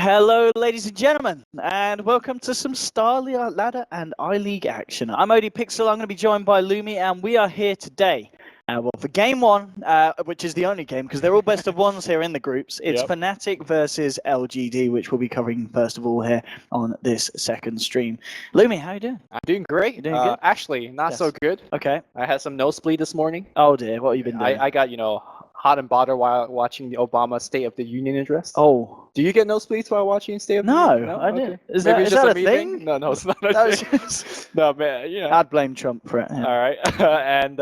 Hello, ladies and gentlemen, and welcome to some Star Ladder and iLeague action. I'm ODPixel. I'm going to be joined by Lumi, and we are here today. For game one, which is the only game, because they're all best of ones here in the groups. It's Fnatic versus LGD, which we'll be covering first of all here on this second stream. Lumi, how you doing? I'm doing great. You doing good? Actually, not so good. Okay. I had some nosebleed this morning. Oh dear, what have you been doing? I got, hot and bothered while watching the Obama State of the Union address. Oh. Do you get nosebleeds while watching State of the Union? No, I didn't. Is Maybe that a thing? No, it's not a thing. No, man, I'd blame Trump for it. Yeah. All right. And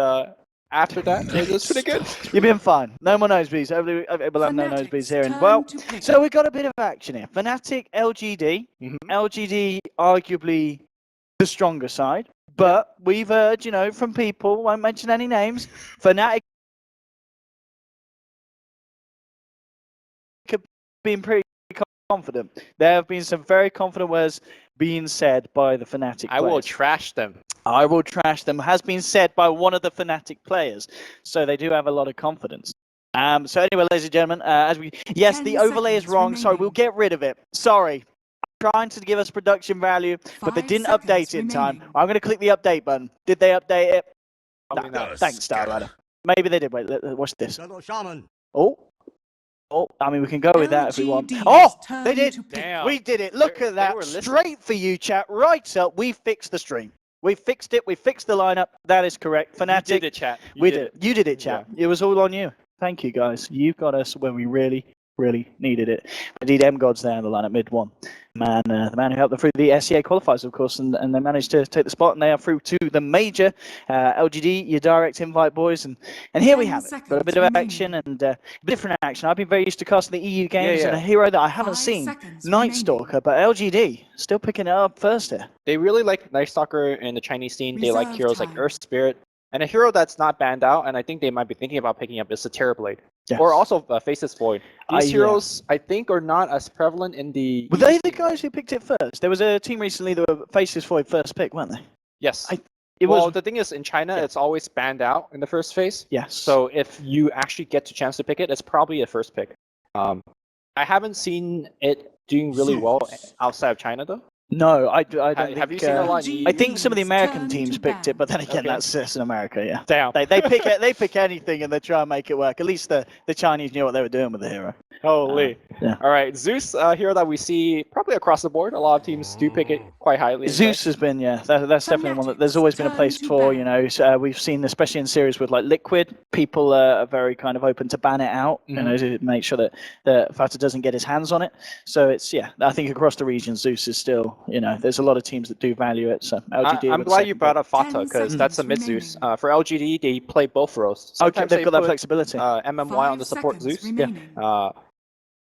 after that, it was pretty good. You've been fine. No more nosebleeds. Everybody will have no nosebleeds here. And, well, so we've got a bit of action here. Fnatic, LGD. LGD, arguably the stronger side. But we've heard, from people, won't mention any names, Fnatic have been pretty confident. There have been some very confident words being said by the Fnatic players. I will trash them. I will trash them has been said by one of the Fnatic players. So they do have a lot of confidence. So anyway, ladies and gentlemen, the overlay is wrong, so we'll get rid of it. Sorry. Trying to give us production value, but they didn't update it in time. I'm going to click the update button. Did they update it? No. Thanks, Starladder. Maybe they did. Wait, watch this. Oh, I mean, we can go with that if we want. Oh, they did. Damn. We did it. Look at that. Straight for you, chat. Right up. We fixed the stream. We fixed it. We fixed the lineup. That is correct. Fnatic. You did it, chat. We did. You did it, chat. Yeah. It was all on you. Thank you, guys. You've got us where we really needed it. Indeed, M-God's there in the lineup, mid one. The man who helped them through the SEA qualifiers, of course, and they managed to take the spot, and they are through to the major. LGD, your direct invite, boys, and here we have it. Got a bit of action and different action. I've been very used to casting the EU games, and a hero that I haven't seen, Night Stalker, but LGD still picking it up first here. They really like Night Stalker in the Chinese scene. They like heroes like Earth Spirit. And a hero that's not banned out, and I think they might be thinking about picking up, is the Terrorblade. Yes. Or also Faceless Void. These heroes, I think, are not as prevalent in the... Were they the guys who picked it first? There was a team recently that were Faceless Void first pick, weren't they? Yes. The thing is, in China, it's always banned out in the first phase. Yes. So if you actually get the chance to pick it, it's probably a first pick. I haven't seen it doing really well outside of China, though. No, I don't think... Have you seen a lot? I think some of the American teams picked it, but then again, that's just in America, yeah. Damn. They pick anything and they try and make it work. At least the Chinese knew what they were doing with the hero. Holy. Yeah. All right, Zeus, a hero that we see probably across the board. A lot of teams do pick it quite highly. Zeus has been, that's definitely one that there's always been a place for, we've seen, especially in series with like Liquid, people are very kind of open to ban it out, to make sure that Fata doesn't get his hands on it. So it's, I think across the region, Zeus is still, there's a lot of teams that do value it. So LGD. I'm glad you brought up Fata because that's a mid Zeus. For LGD, they play both roles. Sometimes they've got that flexibility. MMY on the support Zeus.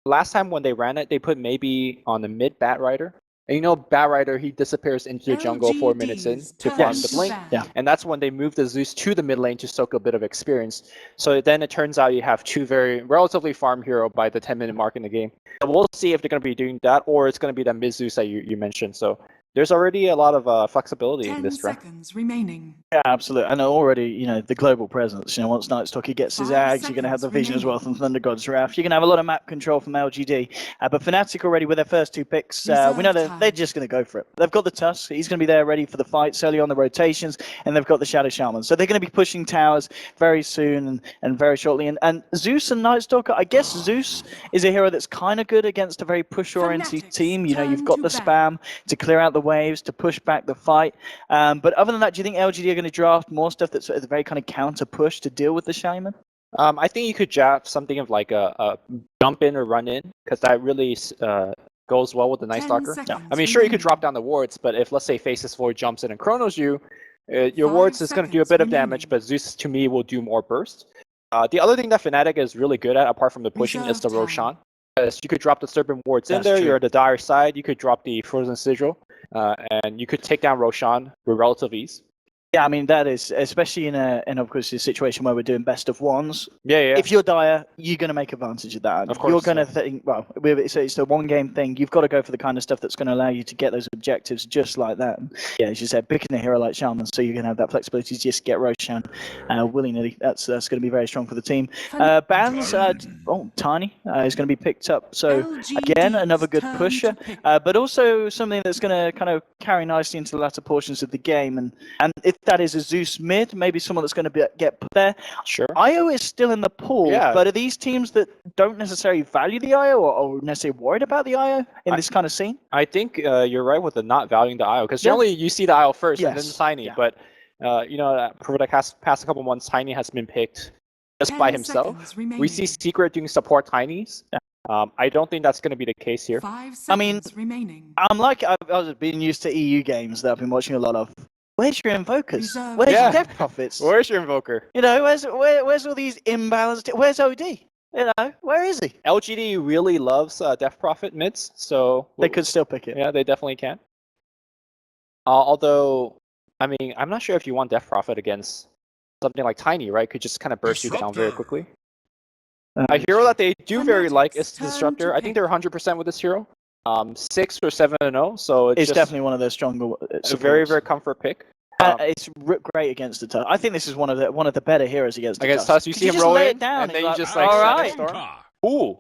Last time when they ran it, they put maybe on the mid Bat Rider. And Bat Rider, he disappears into the jungle 4 minutes in to farm the blink. Yeah. And that's when they move the Zeus to the mid lane to soak a bit of experience. So then it turns out you have two very relatively farm hero by the 10-minute mark in the game. So we'll see if they're going to be doing that or it's going to be the mid Zeus that you mentioned. So there's already a lot of flexibility in this draft. 10 seconds remaining. Yeah, absolutely. And already, the global presence. Once Night Stalker gets his Ags, you're going to have the Vision as well from Thunder God's Wrath. You're going to have a lot of map control from LGD. But Fnatic already with their first two picks, we know that they're just going to go for it. They've got the Tusk. He's going to be there ready for the fights early on the rotations. And they've got the Shadow Shaman. So they're going to be pushing towers very soon and very shortly. And Zeus and Night Stalker, I guess Zeus is a hero that's kind of good against a very push-oriented team. You've got the spam to clear out the waves, to push back the fight. But other than that, do you think LGD are going to draft more stuff that's a very kind of counter push to deal with the Shaman? I think you could draft something of like a jump in or run in because that really goes well with the Night Stalker. I mean, sure, you could drop down the wards, but if, let's say, Faceless Void jumps in and chronos you, your wards is going to do a bit of damage, but Zeus, to me, will do more burst. The other thing that Fnatic is really good at, apart from the pushing, is the Roshan. You could drop the Serpent wards in there, you're at the dire side, you could drop the Frozen Sigil, and you could take down Roshan with relative ease. Yeah, I mean that is especially in of course a situation where we're doing best of ones. Yeah. If you're dire, you're going to make advantage of that. Of course, you're going to think, well, it's a one-game thing. You've got to go for the kind of stuff that's going to allow you to get those objectives just like that. And yeah, as you said, picking a hero like Shaman, so you're going to have that flexibility to just get Roshan willy-nilly. That's going to be very strong for the team. Bans, Tiny is going to be picked up. So again, another good pusher, but also something that's going to kind of carry nicely into the latter portions of the game. And if that is a Zeus mid, maybe someone that's going to get put there. Sure. IO is still in the pool, Yeah. but are these teams that don't necessarily value the IO or necessarily worried about the IO in this kind of scene? I think you're right with the not valuing the IO, because generally you see the IO first and then the Tiny, but for the past couple months, Tiny has been picked just by himself. We see Secret doing support Tinies. Yeah. I don't think that's going to be the case here. I mean, I've been used to EU games that I've been watching a lot of. Where's your invokers? Where's your death prophets? Where's your invoker? You know, where's all these imbalanced? Where's OD? You know, where is he? LGD really loves Death Prophet mids, so they could still pick it. Yeah, they definitely can. Although, I mean, I'm not sure if you want Death Prophet against something like Tiny, right? Could just kind of burst you down very quickly. A hero that they do very like is Disruptor. I think they're 100% with this hero. 6 or 7-0, so it's definitely one of their stronger. It's a very comfort pick. It's great against the Tusk. I think this is one of the better heroes against the Tusk. You see him roll in, and then you just like all right. Ooh.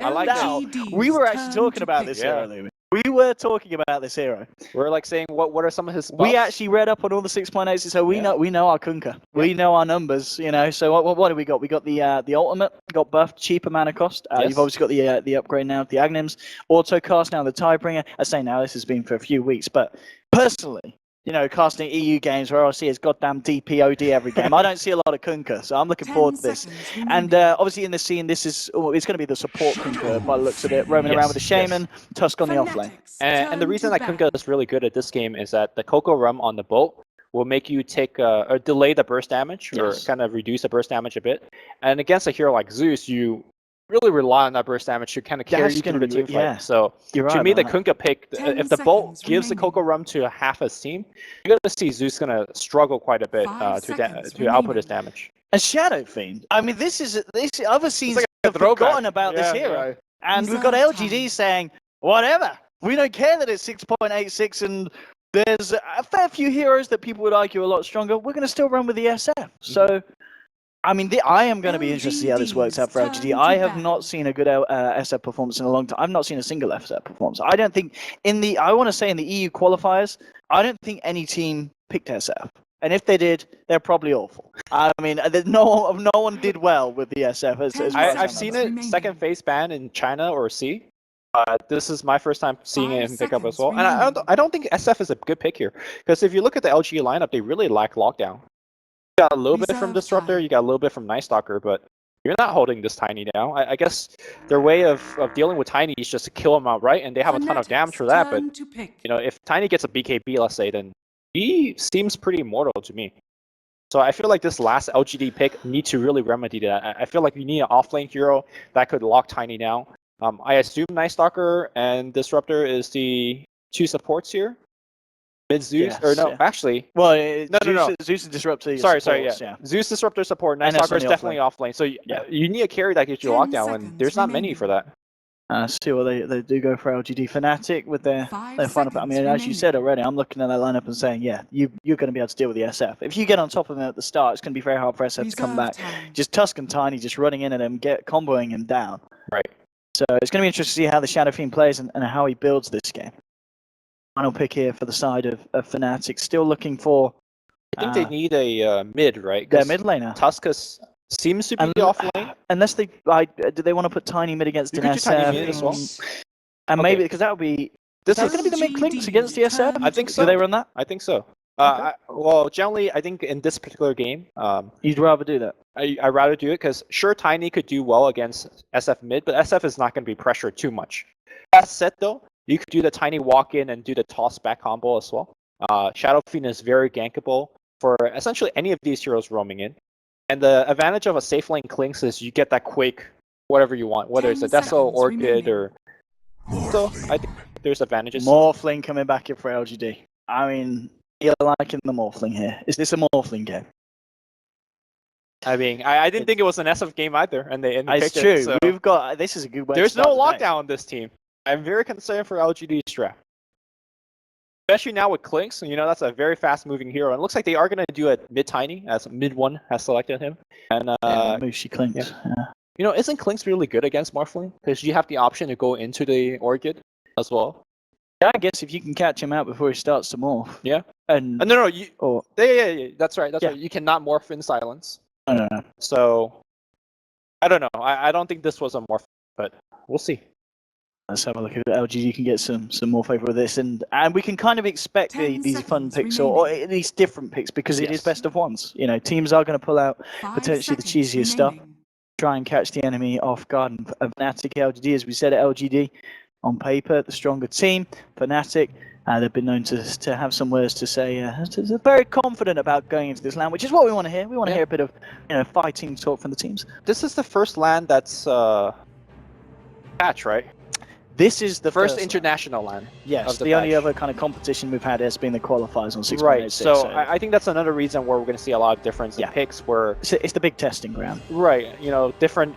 I like that. We were actually talking about this hero, Lumi. We were talking about this hero. We're like saying what are some of his buffs? We actually read up on all the 6.8s, so we know our Kunkka. We know our numbers, you know. So what do we got? We got the ultimate, got buffed, cheaper mana cost. You've obviously got the upgrade now, the Agnims, auto cast now, the Tidebringer. I say now this has been for a few weeks, but personally, you know, casting EU games where I see is goddamn DPOD every game. I don't see a lot of Kunkka, so I'm looking forward to this. And obviously in this scene, it's going to be the support Kunkka by the looks of it, roaming around with the Shaman, Tusk on the offlane. And the reason that Kunkka is really good at this game is that the Coco Rum on the bolt will make you take or delay the burst damage, or kind of reduce the burst damage a bit. And against a hero like Zeus, you really rely on that burst damage to kind of carry you through the team fight. So to me, the Kunkka pick, if the bolt gives the Coco Rum to half his team, you're going to see Zeus going to struggle quite a bit to output his damage. And Shadow Fiend, I mean, this other scenes have forgotten about this hero. And we've got LGD saying, whatever, we don't care that it's 6.86 and there's a fair few heroes that people would argue are a lot stronger. We're going to still run with the SF. So, I mean, I am going to be interested to see how this works out for LGD. I have not seen a good SF performance in a long time. I've not seen a single SF performance. I don't think I want to say in the EU qualifiers, I don't think any team picked SF. And if they did, they're probably awful. I mean, no one did well with the SF. I've seen it second phase ban in China or C. This is my first time seeing him pick up as well. And I don't think SF is a good pick here. Because if you look at the LG lineup, they really lack lockdown. You got a little bit from Disruptor, you got a little bit from Night Stalker, but you're not holding this Tiny down. I guess their way of dealing with Tiny is just to kill him outright, and they have a ton of damage for that. But you know, if Tiny gets a BKB, let's say, then he seems pretty immortal to me. So I feel like this last LGD pick needs to really remedy that. I feel like we need an offlane hero that could lock Tiny down. I assume Night Stalker and Disruptor is the two supports here. Mid Zeus actually. Well, Zeus and Disruptor. Sorry, Zeus Disruptor support. Night Stalker is definitely offlane. So you need a carry that gets you lockdown, and there's not many for that. See what they do go for LGD Fnatic with their fun. I mean, as you said already, I'm looking at that lineup and saying, yeah, you're going to be able to deal with the SF. If you get on top of them at the start, it's going to be very hard for SF to come back. Just Tusk and Tiny just running in at him, comboing him down. Right. So it's going to be interesting to see how the Shadow Fiend plays and how he builds this game. Final pick here for the side of Fnatic. Still looking for. I think they need a mid, right? Their mid laner. Tuskus seems to be off lane. Unless do they want to put Tiny mid against an SF? Tiny mid as well. And maybe because that would be. Is that going to be the mid clinks against the SF? I think so. Do they run that? I think so. Well, generally, I think in this particular game, you'd rather do that. I'd rather do it because sure, Tiny could do well against SF mid, but SF is not going to be pressured too much. That said, though, you could do the Tiny walk in and do the toss back combo as well. Shadow Fiend is very gankable for essentially any of these heroes roaming in. And the advantage of a safe lane clinks is you get that quick whatever you want, whether it's a Deso, Orchid, or. So I think there's advantages. More Fling coming back in for LGD. I mean, You're liking the Morphling here. Is this a Morphling game? I mean, I didn't think it was an SF game either, and they It's picked true. it. So We've got. This is a good way. there's to start no the day. lockdown on this team. I'm very concerned for LGD's draft. Especially now with Clinks, you know, that's a very fast-moving hero. And it looks like they are going to do it mid-tiny, as mid-1 has selected him. And Mushy Clinks. Yeah. You know, isn't Clinks really good against Morphling? Because you have the option to go into the Orchid as well. Yeah, I guess if you can catch him out before he starts to morph. Yeah. And no, you. Or Yeah, that's right. That's right. You cannot morph in silence. no. So I don't know. I don't think this was a morph, but we'll see. Let's have a look at LGD can get some more favour with this, and we can kind of expect these fun picks or these different picks because it is best of ones. You know, teams are going to pull out potentially the cheesiest stuff, try and catch the enemy off guard. And Fnatic, LGD, as we said at LGD, on paper the stronger team. Fnatic, they've been known to have some words to say. They're very confident about going into this LAN, which is what we want to hear. We want to hear a bit of fighting talk from the teams. This is the first LAN that's patch, right? This is the first international LAN. Yes, the only other kind of competition we've had has been the qualifiers on 6.86. Right, so I think that's another reason where we're going to see a lot of difference in picks. Where it's the big testing ground. Right, you know, different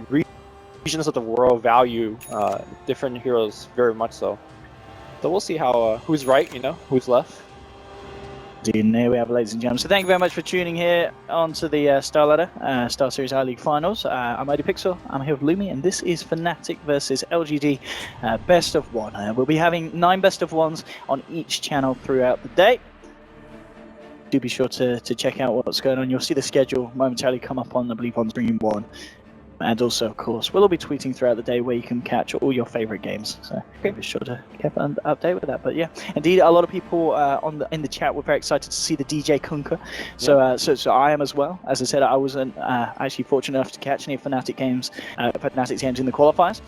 regions of the world value different heroes very much so. So we'll see how who's right, you know, who's left. And here we have, ladies and gentlemen. So thank you very much for tuning here onto the Star Ladder, Star Series I-League Finals. I'm ODPixel, I'm here with Lumi, and this is Fnatic versus LGD Best of 1. We'll be having 9 Best of 1s on each channel throughout the day. Do be sure to check out what's going on. You'll see the schedule momentarily come up on, I believe, on Stream 1. And also, of course, we'll all be tweeting throughout the day where you can catch all your favorite games. So be sure to keep an update with that. But yeah, indeed, a lot of people in the chat were very excited to see the DJ Kunkka. So so I am as well. As I said, I wasn't actually fortunate enough to catch any Fnatic games, Fnatic games in the qualifiers.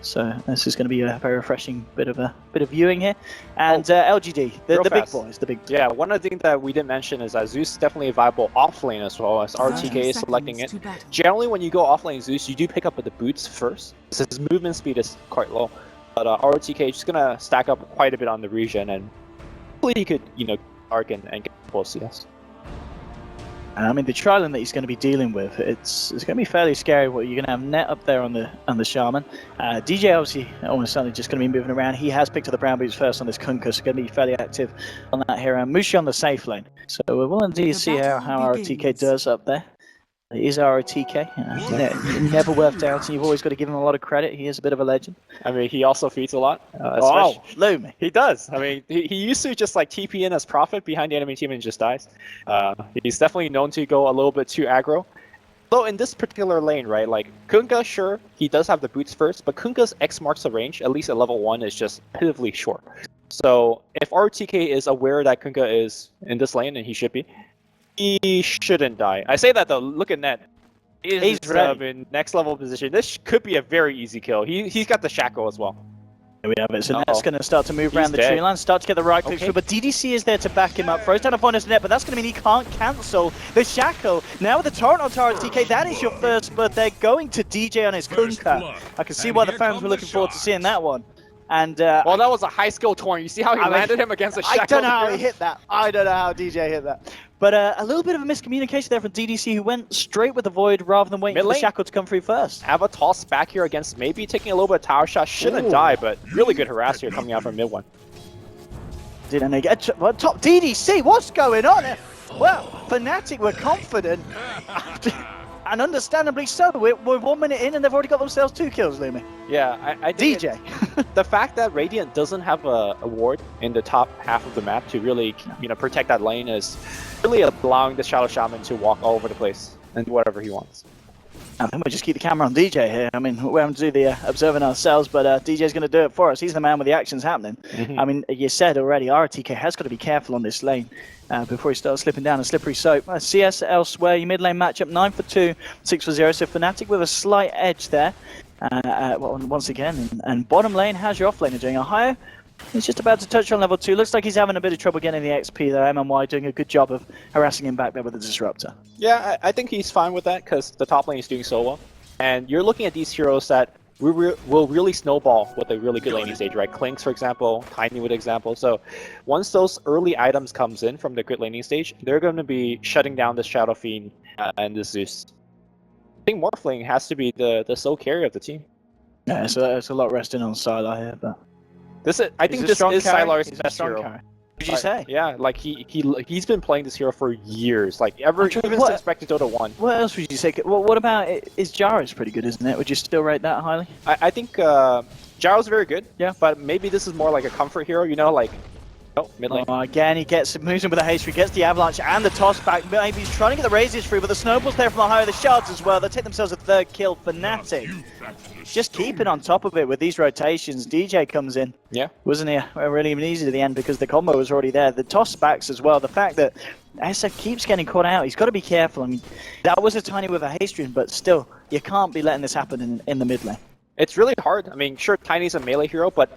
So this is going to be a very refreshing bit of viewing here. And LGD, the big boys, the big. Yeah, one of the things that we didn't mention is that Zeus is definitely a viable offlane as well, as RTK is selecting it. Generally, when you go offlane Zeus, you do pick up with the boots first, because his movement speed is quite low. But RTK is just going to stack up quite a bit on the region, and hopefully he could, you know, arc and get full CS. I mean, the trialing that he's going to be dealing with, it's going to be fairly scary. What you're going to have Net up there on the Shaman. DJ obviously almost certainly just going to be moving around. He has picked up the brown boots first on this Kunkka, so going to be fairly active on that here. And Mushi on the safe lane. So we'll indeed see how RTK does up there. It is RTK. Never worth doubting. You've always got to give him a lot of credit. He is a bit of a legend. I mean, he also feeds a lot. Lumi. He does. I mean, he used to just like TP in as Prophet behind the enemy team and just dies. He's definitely known to go a little bit too aggro. Though in this particular lane, right, like Kunkka, sure, he does have the boots first, but Kunkka's X marks the range, at least at level 1, is just pitifully short. So if RTK is aware that Kunkka is in this lane, and he should be, he shouldn't die. I say that though, look at Net. He's in next level position. This could be a very easy kill. He's got the shackle as well. There we have it. So Net's going to start to move around the tree line, start to get the right clicks through, but DDC is there to back him up. Throws down a point as Net, but that's going to mean he can't cancel the shackle. Now with the torrent on RTK, that is your first, but they're going to DJ on his Kunkka. I can see why the fans were looking forward to seeing that one. And well, that was a high skill torrent. You see how he landed him against the shackle? I don't know how he hit that. I don't know how DJ hit that. But a little bit of a miscommunication there from DDC, who went straight with the Void rather than waiting for the shackle to come through first. Have a toss back here against maybe taking a little bit of tower shot. Shouldn't die, but really good harass here coming out from mid one. Didn't they get top DDC? What's going on? Well, Fnatic were confident. And understandably so. We're 1 minute in and they've already got themselves 2 kills, Lumi. Yeah, I think DJ. The fact that Radiant doesn't have a ward in the top half of the map to really, you know, protect that lane is really allowing the Shadow Shaman to walk all over the place and do whatever he wants. I think we'll just keep the camera on DJ here. I mean, we're having to do the observing ourselves, but DJ's going to do it for us. He's the man with the actions happening. I mean, you said already, RTK has got to be careful on this lane before he starts slipping down a slippery slope. CS elsewhere, your mid lane matchup, 9 for 2, 6 for 0. So Fnatic with a slight edge there. Once again, and bottom lane, how's your off laner doing? Ohio, he's just about to touch on level 2. Looks like he's having a bit of trouble getting the XP though. MMY doing a good job of harassing him back there with the Disruptor. Yeah, I think he's fine with that because the top lane is doing so well. And you're looking at these heroes that will really snowball with a really good laning stage, right? Clinks, for example, Tiny with example. So once those early items comes in from the good laning stage, they're going to be shutting down the Shadow Fiend and the Zeus. I think Morphling has to be the sole carry of the team. Yeah, so it's a lot resting on Sylar here, but I think this is Sylar's He's best hero. carry. Did you say? Yeah, like he's been playing this hero for years, like even since Spectre Dota 1. What else would you say? Well, what about is Jara's pretty good, isn't it? Would you still rate that highly? I think Jaro's very good. Yeah, but maybe this is more like a comfort hero, you know, like mid lane. Oh, again, he moves in with a haste, he gets the avalanche and the toss back. Maybe he's trying to get the razors through, but the snowballs there from the high of the shards as well. They take themselves a third kill. Fnatic just keeping on top of it with these rotations. DJ comes in. Yeah. Wasn't he really even easy to the end because the combo was already there. The toss backs as well. The fact that SF keeps getting caught out, he's got to be careful. I mean, that was a Tiny with a haste rune, but still, you can't be letting this happen in the mid lane. It's really hard. I mean, sure, Tiny's a melee hero, but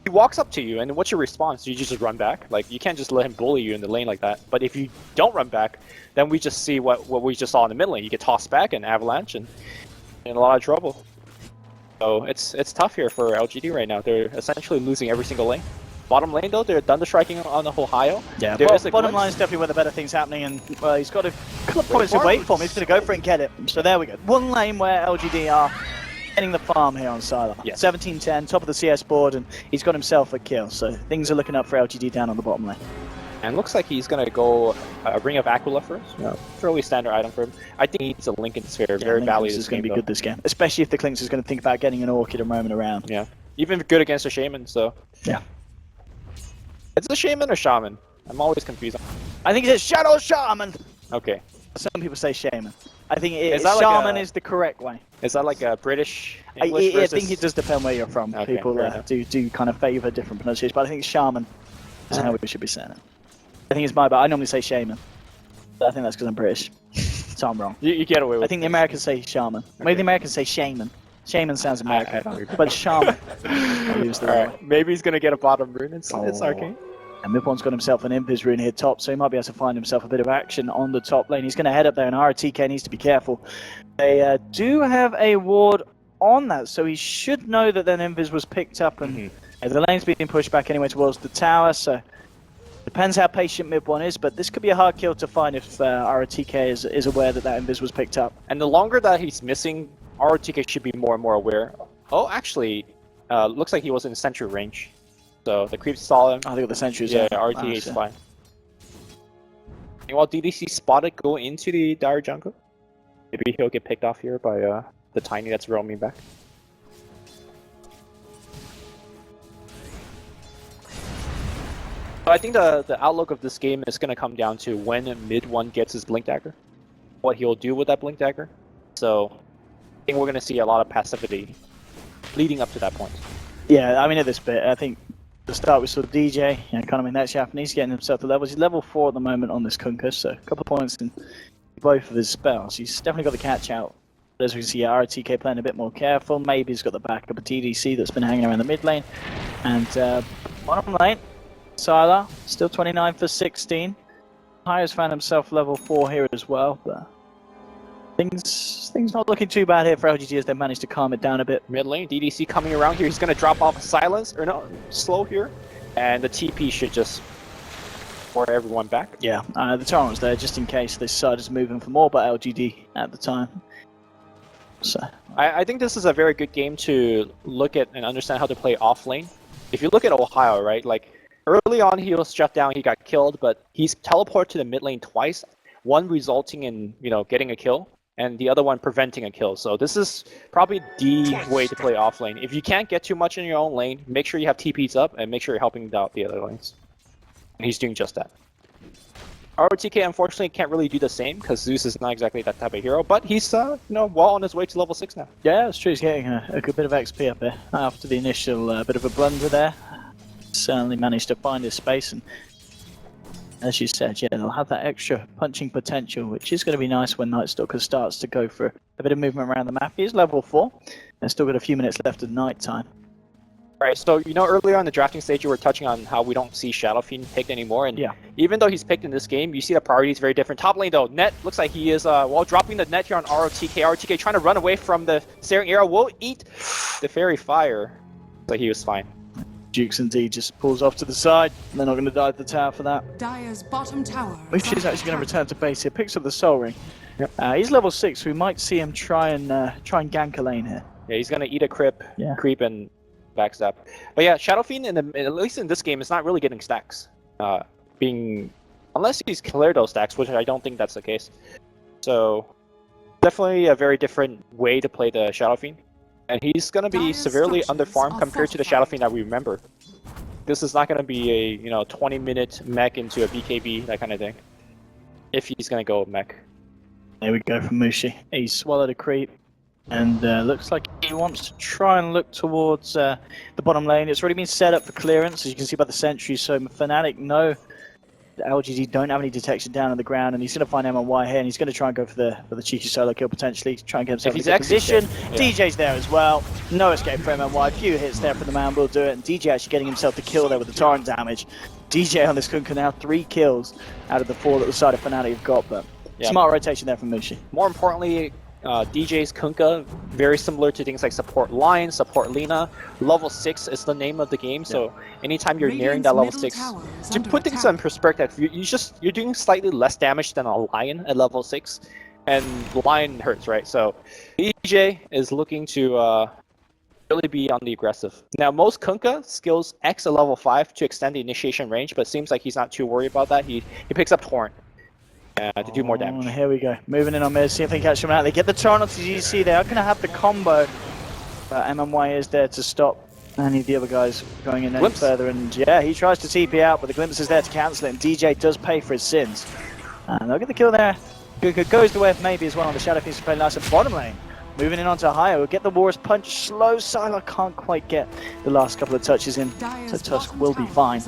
he walks up to you, and what's your response? You just run back? Like, you can't just let him bully you in the lane like that. But if you don't run back, then we just see what we just saw in the mid lane. You get tossed back and avalanche and in a lot of trouble. So it's tough here for LGD right now. They're essentially losing every single lane. Bottom lane, though, they're thunder striking on Ohio. Yeah, bottom line is definitely where the better thing's happening, and he's got a couple of points to wait for him. He's going to go for it and get it. So there we go. One lane where LGD are getting the farm here on Sylar. Yes. 17-10, top of the CS board, and he's got himself a kill. So things are looking up for LGD down on the bottom lane. And looks like he's going to go a Ring of Aquila first. Fairly standard item for him. I think he needs a Lincoln Sphere. Very valuable. Is going to be good this game, especially if the Clinks is going to think about getting an Orchid and roaming around. Yeah, even good against a Shaman. So yeah, it's a Shaman or Shaman. I'm always confused. I think it's Shadow Shaman. Okay. Some people say Shaman. I think Shaman is the correct way. Is that like a British English versus... I think it does depend where you're from. Okay, people do kind of favour different pronunciations, but I think Shaman is how we should be saying it. I think it's my bad. I normally say Shaman, but I think that's because I'm British, so I'm wrong. You get away with it. I think the Americans say Shaman. Okay. Maybe the Americans say Shaman. Shaman sounds American, but Shaman. Alright, maybe he's going to get a bottom rune. It's arcane. And Mid1's got himself an Impi's rune here top, so he might be able to find himself a bit of action on the top lane. He's going to head up there, and RTK needs to be careful. They do have a ward on that, so he should know that then Impi's was picked up, and the lane's being pushed back anyway towards the tower, so depends how patient Mid1 is, but this could be a hard kill to find if RTK is aware that Impi's was picked up. And the longer that he's missing, RTK should be more and more aware. Oh, actually, looks like he was in sentry range. So the creeps saw him. I think the sentries. Yeah, RTA is fine. Meanwhile, DDC spotted go into the dire jungle. Maybe he'll get picked off here by the Tiny that's roaming back. So I think the outlook of this game is going to come down to when Mid1 gets his Blink Dagger, what he'll do with that Blink Dagger. So I think we're going to see a lot of passivity leading up to that point. Yeah, I mean at this bit, I think to start we saw DJ, kind of in that shaft, and he's getting himself to levels. He's level 4 at the moment on this Kunkka, so a couple of points in both of his spells. He's definitely got the catch out. But as we can see, RTK playing a bit more careful. Maybe he's got the backup of TDC that's been hanging around the mid lane. And bottom lane, Sylar, still 29 for 16. Hyos found himself level 4 here as well, but things not looking too bad here for LGD as they managed to calm it down a bit. Mid lane, DDC coming around here. He's going to drop off silence, or no, slow here. And the TP should just pour everyone back. Yeah, the Torrent's there just in case this side is moving for more, but LGD at the time. So I think this is a very good game to look at and understand how to play off lane. If you look at Ohio, right, like early on he was shut down, he got killed, but he's teleported to the mid lane twice, one resulting in, getting a kill, and the other one preventing a kill. So this is probably the way to play off lane. If you can't get too much in your own lane, make sure you have TPs up and make sure you're helping out the other lanes. And he's doing just that. RTK unfortunately can't really do the same because Zeus is not exactly that type of hero, but he's well on his way to level 6 now. Yeah, it's true. He's getting a good bit of XP up there after the initial bit of a blunder there. Certainly managed to find his space, and as you said, yeah, they'll have that extra punching potential, which is going to be nice when Night Stalker starts to go for a bit of movement around the map. He is level 4. They've still got a few minutes left of night time. Right, so earlier on the drafting stage you were touching on how we don't see Shadow Fiend picked anymore, and yeah, even though he's picked in this game, you see the priority is very different. Top lane though, Net looks like he is dropping the net here on ROTK. ROTK trying to run away from the Searing Arrow, will eat the Fairy Fire, but he was fine. Jukes indeed just pulls off to the side. They're not going to dive the tower for that. Dire's bottom tower. Luci's actually going to return to base here. Picks up the Soul Ring. Yep. He's level 6. We might see him try and gank a lane here. Yeah, he's going to eat a creep and backstab. But yeah, Shadow Fiend at least in this game is not really getting stacks. Unless he's cleared those stacks, which I don't think that's the case. So definitely a very different way to play the Shadow Fiend. And he's going to be severely underfarmed compared to the Shadow Fiend that we remember. This is not going to be a 20-minute mech into a BKB, that kind of thing. If he's going to go mech. There we go from Mushi. He swallowed a creep. And looks like he wants to try and look towards the bottom lane. It's already been set up for clearance, as you can see by the sentry. So Fnatic know the LGD don't have any detection down on the ground, and he's going to find MY here, and he's going to try and go for the cheeky solo kill potentially, try and get himself in a good position. Yeah. DJ's there as well. No escape for MY. Few hits there from the man will do it, and DJ actually getting himself the kill there with the torrent damage. DJ on this Kunkka now 3 kills out of the 4 that the side of Fnatic have got, but smart rotation there from Mushi. More importantly, DJ's Kunkka, very similar to things like support Lion, support Lina. Level 6 is the name of the game, so anytime you're nearing that level 6, to put things in perspective, you're doing slightly less damage than a Lion at level 6, and Lion hurts, right? So DJ is looking to really be on the aggressive. Now, most Kunkka skills X at level 5 to extend the initiation range, but it seems like he's not too worried about that. He picks up Torrent. To do more damage. Here we go. Moving in on mid, see if they can catch him out. They get the Torrent onto GC. They are going to have the combo. But MMY is there to stop any of the other guys going in any further. And yeah, he tries to TP out, but the Glimpse is there to cancel it. And DJ does pay for his sins. And they'll get the kill there. Goes the way of maybe as well on the Shadow Fiend to play nice at bottom lane. Moving in onto higher, we'll get the War's Punch. Slow Sylar can't quite get the last couple of touches in, so Tusk will be fine.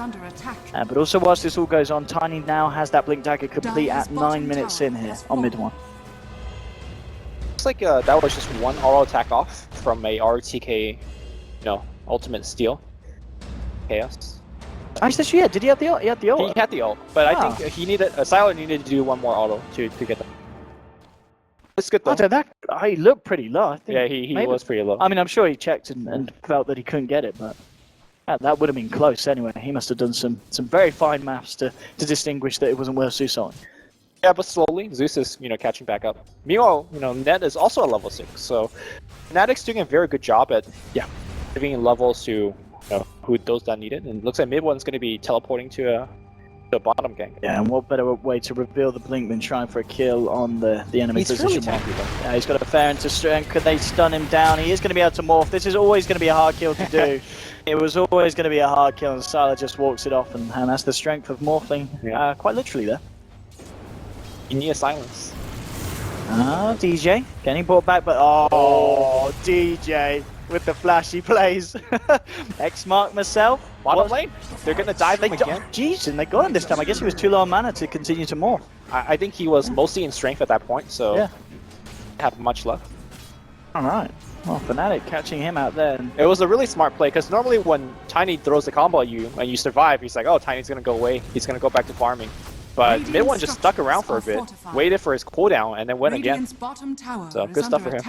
But also whilst this all goes on, Tiny now has that Blink Dagger complete at 9 minutes in here on mid 1. Looks like that was just one auto attack off from a RTK, ultimate steal. Chaos. Actually, yeah, did he have the ult? He had the ult. He had the ult, but I think Sylar needed to do one more auto to get that. It's good though. He looked pretty low. I think yeah, he was pretty low. I mean, I'm sure he checked and felt that he couldn't get it, but that would have been close anyway. He must have done some very fine maths to distinguish that it wasn't worth Zeus on. Yeah, but slowly, Zeus is catching back up. Meanwhile, Net is also at level 6, so Fnatic's doing a very good job at giving levels to who those that need it. And it looks like mid one's going to be teleporting to the bottom gang. Yeah, and what better way to reveal the blink than trying for a kill on the enemy position? Really tanky, yeah, he's got a fair into strength. Could they stun him down? He is going to be able to morph. This is always going to be a hard kill to do. It was always going to be a hard kill, and Sylar just walks it off, and that's the strength of morphling, quite literally there. You need a silence. DJ getting brought back, but DJ with the flashy plays. X mark myself. Bottom lane. They're gonna dive him again. Jeez, and they got him this time. I guess he was too low on mana to continue to morph. I think he was mostly in strength at that point, so yeah, have much luck. All right. Well, Fnatic catching him out there. It was a really smart play because normally when Tiny throws the combo at you and you survive, he's like, oh, Tiny's gonna go away. He's gonna go back to farming. But mid one just stuck around for a bit, waited for his cooldown, and then went again. So good stuff for him.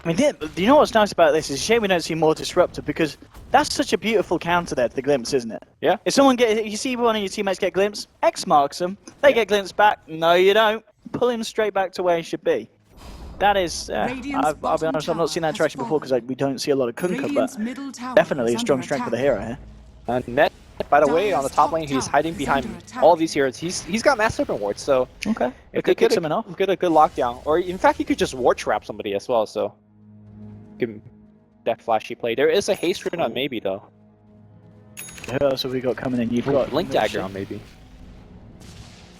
I mean, you know what's nice about this? It's a shame we don't see more Disruptor, because that's such a beautiful counter there to the Glimpse, isn't it? Yeah. If you see one of your teammates get Glimpse, X marks them, they get Glimpse back, no you don't, pull him straight back to where he should be. That is, I'll be honest, I've not seen that interaction before because we don't see a lot of Kunkka, but definitely a strong strength for the hero here. And Net, by the way, on the top lane, he's hiding behind all of these heroes. He's got Mass Serpent Wards, so if they get him enough, get a good lockdown. Or in fact, he could just ward trap somebody as well. So give him that flashy play. There is a haste rune on maybe though. Who else have we got coming in? You've got Blink Dagger on maybe.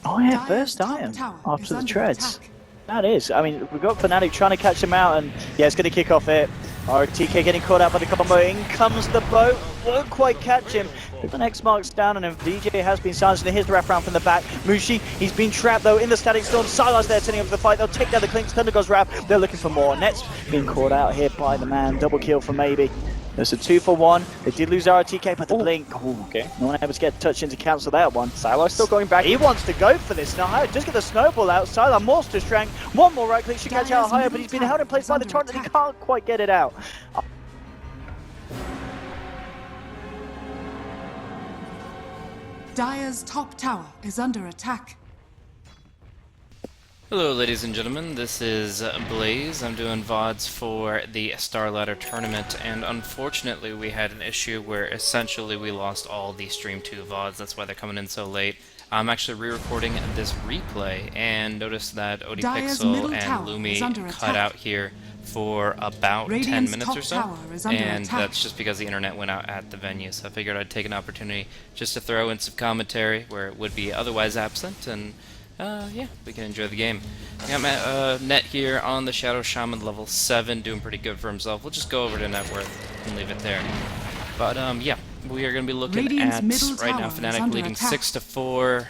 Oh yeah, Burst Iron after the treads. That is. I mean, we've got Fnatic trying to catch him out, and yeah, it's going to kick off it. RTK getting caught out by the combo. In comes the boat. Won't quite catch him. The X marks down, and DJ has been silenced. And here's the wraparound from the back. Mushi, he's been trapped though in the Static Storm. Sylar's there turning up the fight. They'll take down the Clinks. Thunder God's wrap. They're looking for more. Net's being caught out here by the man. Double kill for maybe. There's a 2-for-1. They did lose RTK, but the blink. Ooh, okay. No one able to get a touch in to cancel that one. Sylar's still going back. He wants to go for this now. Just get the snowball out. Sylar monster strength. One more right click should catch out higher, but he's been held in place by the torrent and he can't quite get it out. Dire's top tower is under attack. Hello ladies and gentlemen, this is Blaze. I'm doing VODs for the Star Ladder tournament, and unfortunately we had an issue where essentially we lost all the Stream 2 VODs. That's why they're coming in so late. I'm actually re-recording this replay, and notice that ODPixel and Lumi cut out here for about 10 minutes or so, and that's just because the internet went out at the venue, so I figured I'd take an opportunity just to throw in some commentary where it would be otherwise absent, and yeah, we can enjoy the game. I got Net here on the Shadow Shaman level 7, doing pretty good for himself. We'll just go over to net worth and leave it there. But yeah, we are going to be looking at right now Fnatic leading 6-4.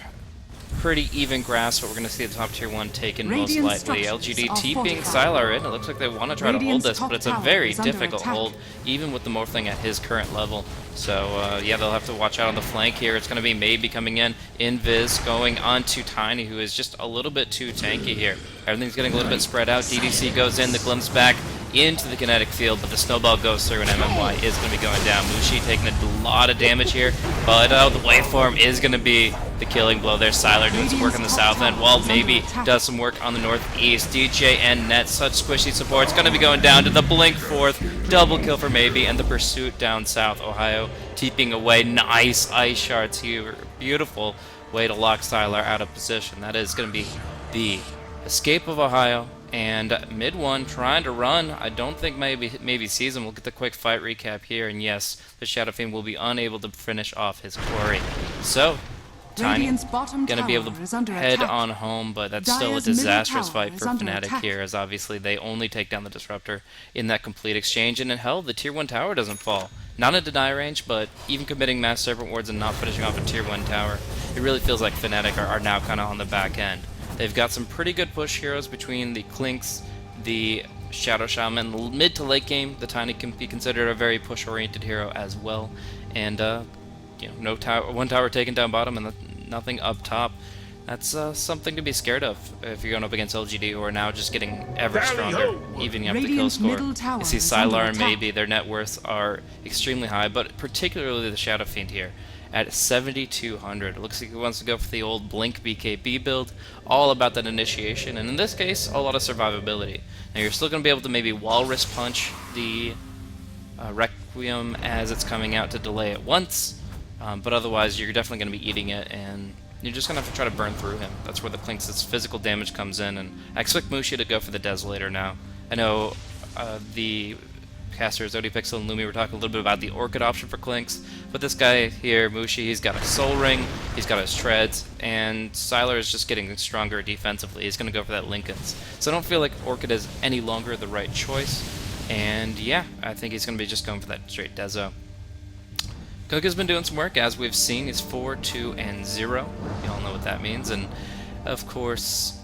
Pretty even grasp, but we're going to see the top tier 1 taken most likely. LGD TPing Sylar in. It looks like they want to try to hold this, but it's a very difficult hold, even with the Morphling at his current level. So yeah, they'll have to watch out on the flank here. It's going to be maybe coming in. Invis going on to Tiny, who is just a little bit too tanky here. Everything's getting a little bit spread out. DDC goes in, the glimpse back into the kinetic field, but the snowball goes through and MMY is going to be going down. Mushi taking a lot of damage here, but the waveform is going to be the killing blow there. Sylar doing some work on the south end, Wald maybe does some work on the northeast. DJ and Net, such squishy support. It's going to be going down to the blink fourth, double kill for maybe, and the pursuit down south. Ohio TPing away. Nice ice shards here. Beautiful way to lock Sylar out of position. That is going to be the escape of Ohio. And mid one trying to run. I don't think maybe sees him. We'll get the quick fight recap here, and yes, the Shadow Fiend will be unable to finish off his quarry. So Tiny gonna be able to head on home, but that's still a disastrous fight for Fnatic here, as obviously they only take down the Disruptor in that complete exchange. And in hell, the tier 1 tower doesn't fall. Not in deny range, but even committing Mass Serpent Wards and not finishing off a tier 1 tower, it really feels like Fnatic are now kind of on the back end. They've got some pretty good push heroes between the Clinks, the Shadow Shaman. Mid to late game, the Tiny can be considered a very push-oriented hero as well. And you know, no tower, one tower taken down bottom and nothing up top. That's something to be scared of if you're going up against LGD, who are now just getting ever stronger, evening up the kill score. You see Sylar and maybe their net worths are extremely high, but particularly the Shadow Fiend here at 7,200. It looks like he wants to go for the old Blink BKB build, all about that initiation, and in this case, a lot of survivability. Now you're still going to be able to maybe Walrus Punch the Requiem as it's coming out to delay it once, but otherwise you're definitely going to be eating it, and you're just going to have to try to burn through him. That's where the Clinks' physical damage comes in, and I expect Mushi to go for the Desolator now. I know the casters, ODPixel and Lumi, were talking a little bit about the Orchid option for Clinks, but this guy here, Mushi, he's got a Soul Ring, he's got his Treads, and Sylar is just getting stronger defensively. He's going to go for that Linken's. So I don't feel like Orchid is any longer the right choice, and yeah, I think he's going to be just going for that straight Dezo. Koga's been doing some work, as we've seen. He's 4-2-0. You all know what that means, and of course,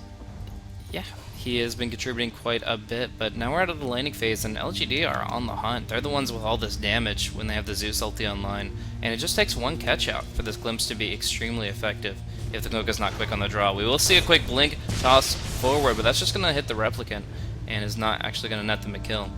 yeah, he has been contributing quite a bit, but now we're out of the laning phase, and LGD are on the hunt. They're the ones with all this damage when they have the Zeus ulti online, and it just takes one catch out for this glimpse to be extremely effective if the Koga's not quick on the draw. We will see a quick blink toss forward, but that's just going to hit the replicant and is not actually going to net them a kill.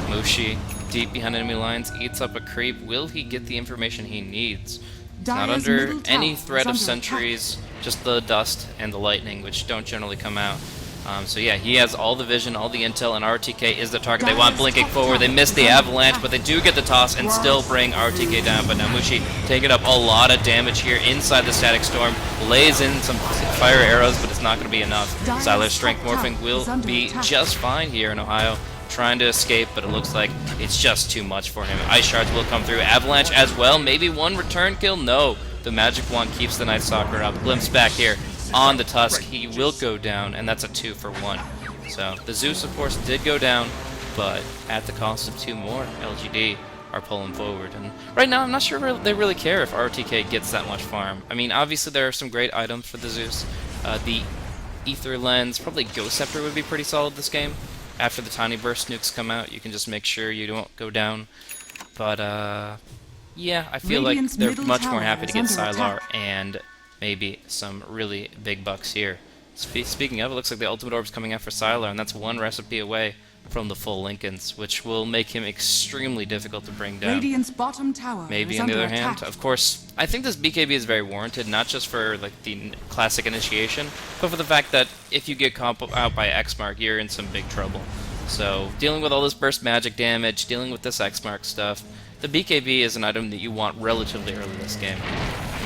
Mushi, deep behind enemy lines, eats up a creep. Will he get the information he needs? He's not under any threat of sentries, just the dust and the lightning, which don't generally come out. So yeah, he has all the vision, all the intel, and RTK is the target. They want blinking forward. They miss the avalanche, but they do get the toss and still bring RTK down. But now Mushi taking up a lot of damage here inside the static storm. Lays in some fire arrows, but it's not going to be enough. Sylar's strength morphing will be just fine here in Ohio, trying to escape, but it looks like it's just too much for him. Ice shards will come through. Avalanche as well. Maybe one return kill? No. The magic wand keeps the Night Stalker up. Glimpse back here on the Tusk. He will go down, and that's a 2-for-1. So the Zeus, of course, did go down, but at the cost of 2 more. LGD are pulling forward, and right now I'm not sure they really care if RTK gets that much farm. I mean, obviously there are some great items for the Zeus. The Ether Lens, probably Ghost Scepter would be pretty solid this game. After the Tiny Burst nukes come out, you can just make sure you don't go down. But, yeah, I feel like Radiant's they're middle much more tower happy to is get under Sylar attack. and maybe some really big bucks here. Speaking of, it looks like the Ultimate Orb's coming out for Sylar, and that's one recipe away from the full Lincolns, which will make him extremely difficult to bring down. Radiant's bottom tower Maybe is on the under other hand, attack. of course, I think this BKB is very warranted, not just for like the classic initiation, but for the fact that if you get comp out by X Mark, you're in some big trouble. So dealing with all this burst magic damage, dealing with this X Mark stuff, the BKB is an item that you want relatively early this game.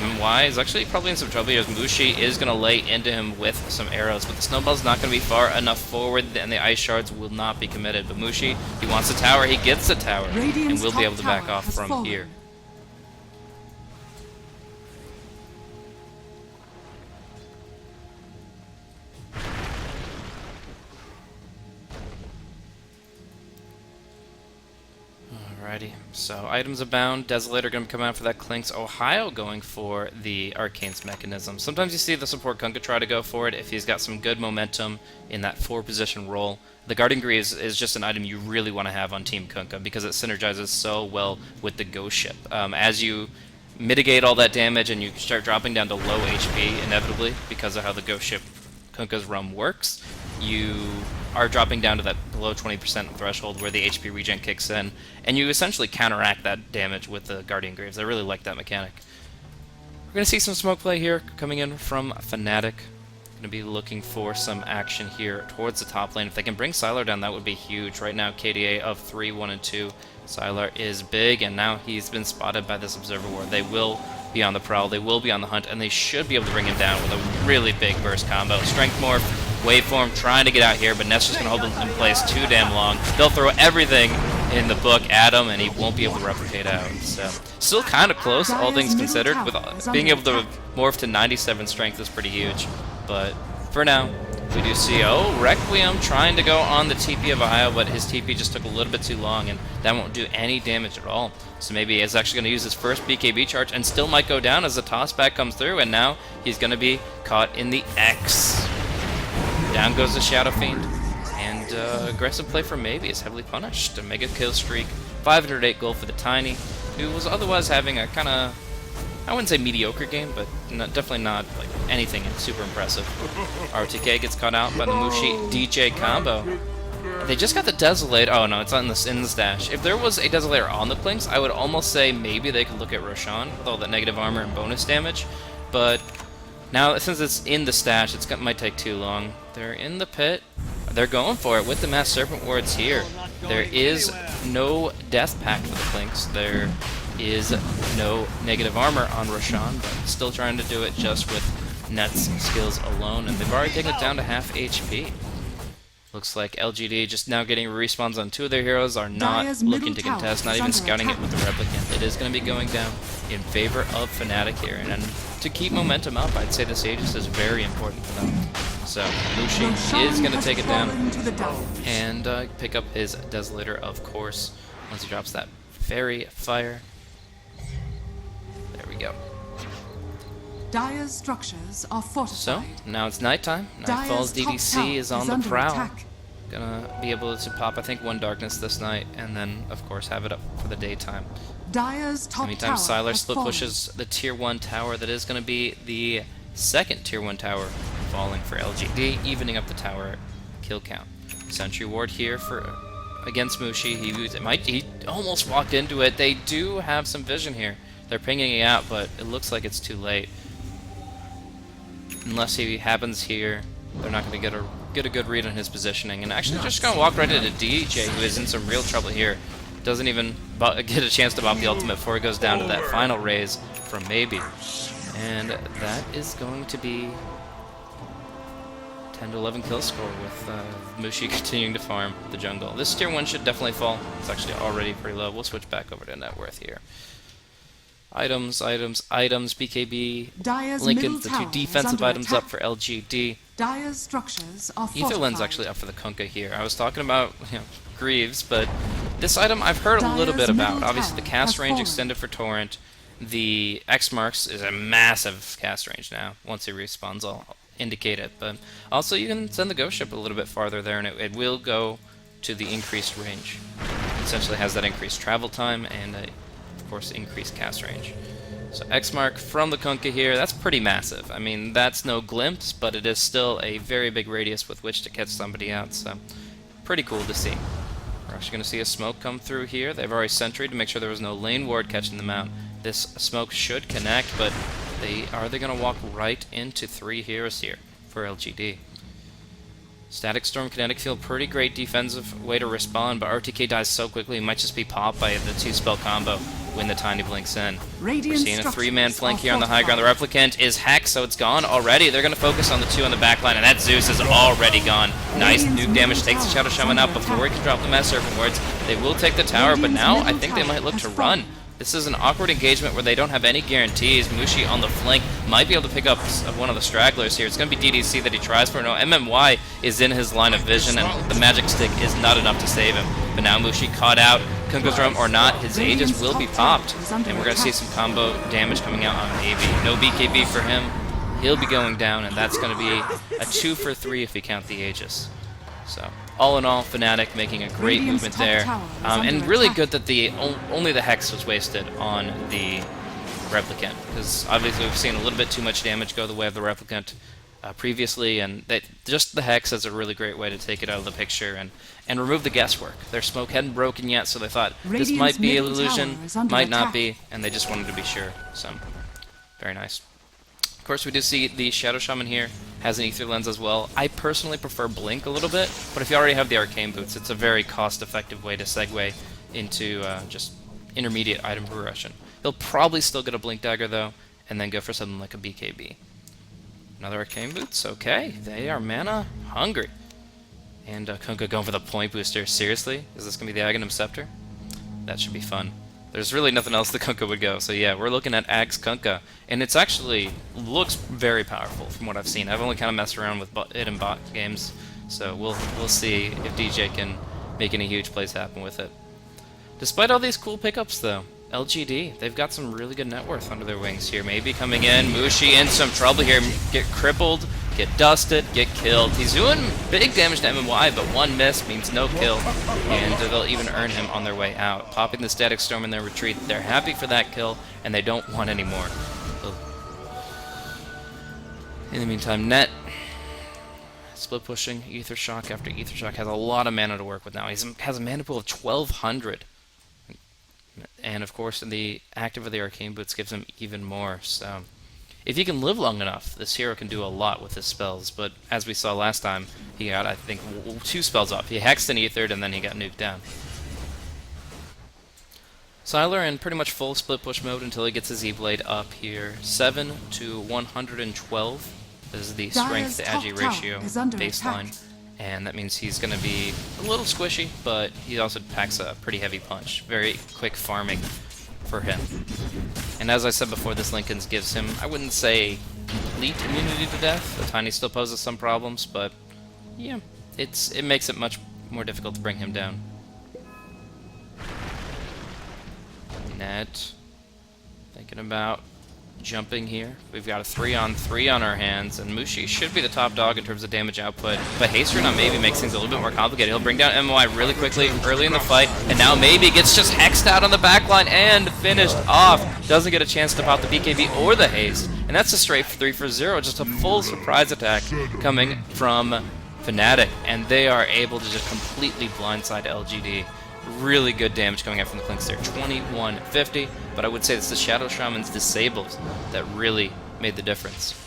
And why? He's actually probably in some trouble here, as Mushi is going to lay into him with some arrows, but the snowball's not going to be far enough forward, and the ice shards will not be committed. But Mushi, he wants the tower, he gets the tower, and will be able to back off from here. Alrighty, so items abound. Desolator going to come out for that Clinks. Ohio going for the Arcane's Mechanism. Sometimes you see the support Kunkka try to go for it if he's got some good momentum in that 4-position role. The Guardian Greaves is just an item you really want to have on Team Kunkka because it synergizes so well with the Ghost Ship. As you mitigate all that damage and you start dropping down to low HP inevitably because of how the Ghost Ship Kunkka's Rum works, you are dropping down to that below 20% threshold where the HP regen kicks in, and you essentially counteract that damage with the Guardian Graves. I really like that mechanic. We're going to see some smoke play here coming in from Fnatic. Going to be looking for some action here towards the top lane. If they can bring Sylar down, that would be huge. Right now, KDA of 3, 1, and 2. Sylar is big, and now he's been spotted by this Observer Ward. They will be on the prowl, they will be on the hunt, and they should be able to bring him down with a really big burst combo. Strength Morph, Waveform trying to get out here, but Ness just going to hold him in place too damn long. They'll throw everything in the book at him, and he won't be able to replicate out. So, still kind of close, all things considered. With being able to morph to 97 strength is pretty huge. But for now, we do see, Requiem trying to go on the TP of Ohio, but his TP just took a little bit too long, and that won't do any damage at all. So maybe he's actually going to use his first BKB charge and still might go down as the toss back comes through, and now he's going to be caught in the X. Down goes the Shadow Fiend, and aggressive play for Maybe is heavily punished. A mega kill streak, 508 gold for the Tiny, who was otherwise having a kind of, I wouldn't say mediocre game, but definitely not like anything super impressive. RTK gets caught out by the Mushi DJ combo. They just got the Desolator. Oh no, it's in the stash. If there was a Desolator on the Clinks, I would almost say maybe they could look at Roshan with all that negative armor and bonus damage. But now, since it's in the stash, it might take too long. They're in the pit. They're going for it with the Mass Serpent Wards here. There is no Death Pact for the Clinks. There is no negative armor on Roshan, but still trying to do it just with Net's skills alone, and they've already taken it down to half HP. Looks like LGD just now getting respawns on 2 of their heroes are not looking to contest, not even scouting it with the Replicant. It is going to be going down in favor of Fnatic here, and to keep momentum up, I'd say this Aegis is very important for them. So, Mushi is going to take it down and pick up his Desolator, of course, once he drops that Fairy Fire. There we go. Dire's structures are fortified. So, now it's nighttime. Nightfall's DDC is on the prowl. Gonna be able to pop, I think, 1 Darkness this night, and then, of course, have it up for the daytime. Dire's top Meantime, tower Sylar has split fallen. pushes the Tier 1 tower. That is going to be the second Tier 1 tower falling for LGD, evening up the tower kill count. Sentry Ward here for against Mushi. He almost walked into it. They do have some vision here. They're pinging it out, but it looks like it's too late. Unless he happens here, they're not going to get a good read on his positioning. And actually, just going to walk right into DJ, who is in some real trouble here. Doesn't even get a chance to bop the ultimate before he goes down to that final raise from Maybe. And that is going to be 10 to 11 kill score with Mushi continuing to farm the jungle. This tier 1 should definitely fall. It's actually already pretty low. We'll switch back over to net worth here. Items, BKB, Lincoln, the 2 defensive items up for LGD. Dire's structures are Etherland's actually up for the Kunkka here. I was talking about Greaves, but this item I've heard a little bit about. Obviously the cast range extended for Torrent. The X marks is a massive cast range now. Once he respawns, I'll indicate it. But also you can send the Ghost Ship a little bit farther there, and it will go to the increased range. essentially has that increased travel time and, of course, increased cast range. So X mark from the Kunkka here, that's pretty massive. I mean, that's no glimpse, but it is still a very big radius with which to catch somebody out, so pretty cool to see. We're actually going to see a smoke come through here. They've already sentryed to make sure there was no lane ward catching them out. This smoke should connect, but are they going to walk right into 3 heroes here for LGD? Static Storm Kinetic Field, pretty great defensive way to respond, but RTK dies so quickly it might just be popped by the 2-spell combo when the Tiny blinks in. We're seeing a 3-man flank here on the high ground. The Replicant is hacked, so it's gone already. They're going to focus on the 2 on the back line, and that Zeus is already gone. Nice nuke damage, takes the Shadow Shaman out before he can drop the Mass Serpent Wards. They will take the tower, but now I think they might look to run. This is an awkward engagement where they don't have any guarantees. Mushi on the flank might be able to pick up one of the stragglers here. It's going to be DDC that he tries for. No, MMY is in his line of vision, and the magic stick is not enough to save him. But now Mushi caught out. Kunkka's Drum or not, his Aegis will be popped. And we're going to see some combo damage coming out on AV. No BKB for him. He'll be going down, and that's going to be a 2 for 3 if we count the Aegis. So, all in all, Fnatic making a great movement there. And really good that only the Hex was wasted on the Replicant, because obviously we've seen a little bit too much damage go the way of the Replicant previously, and just the Hex is a really great way to take it out of the picture and remove the guesswork. Their smoke hadn't broken yet, so they thought this might be an illusion, might not be, and they just wanted to be sure. So, very nice. Of course, we do see the Shadow Shaman here has an Ether Lens as well. I personally prefer Blink a little bit, but if you already have the Arcane Boots, it's a very cost-effective way to segue into just intermediate item progression. He'll probably still get a Blink Dagger, though, and then go for something like a BKB. Another Arcane Boots, okay. They are mana hungry. And Kunkka going for the point booster. Seriously? Is this going to be the Aghanim Scepter? That should be fun. There's really nothing else the Kunkka would go. So yeah, we're looking at Ags Kunkka. And it's actually looks very powerful from what I've seen. I've only kind of messed around with it in bot games. So we'll see if DJ can make any huge plays happen with it. Despite all these cool pickups though, LGD, they've got some really good net worth under their wings here. Maybe coming in, Mushi in some trouble here, get crippled, get dusted, get killed. He's doing big damage to MMY, but one miss means no kill, and they'll even earn him on their way out. Popping the Static Storm in their retreat, they're happy for that kill, and they don't want any more. In the meantime, Net, split pushing, Ether Shock after Ether Shock, has a lot of mana to work with now. He has a mana pool of 1,200. And of course, the active of the Arcane Boots gives him even more. So, if he can live long enough, this hero can do a lot with his spells. But as we saw last time, he got, I think, 2 spells off. He hexed and ethered, and then he got nuked down. Sylar in pretty much full split push mode until he gets his E-Blade up here. 7 to 112 is the strength to agi ratio baseline. And that means he's going to be a little squishy, but he also packs a pretty heavy punch. Very quick farming for him. And as I said before, this Linken's gives him, I wouldn't say complete immunity to death. The Tiny still poses some problems, but yeah, it makes it much more difficult to bring him down. Net, thinking about jumping here. We've got a 3-on-3 on our hands, and Mushi should be the top dog in terms of damage output, but Haster now maybe makes things a little bit more complicated. He'll bring down MOI really quickly early in the fight, and now maybe gets just hexed out on the backline and finished off. Doesn't get a chance to pop the BKB or the haste, and that's a straight 3 for 0, just a full surprise attack coming from Fnatic, and they are able to just completely blindside LGD. Really good damage coming out from the Clinks there, 2150, but I would say it's the Shadow Shaman's disables that really made the difference.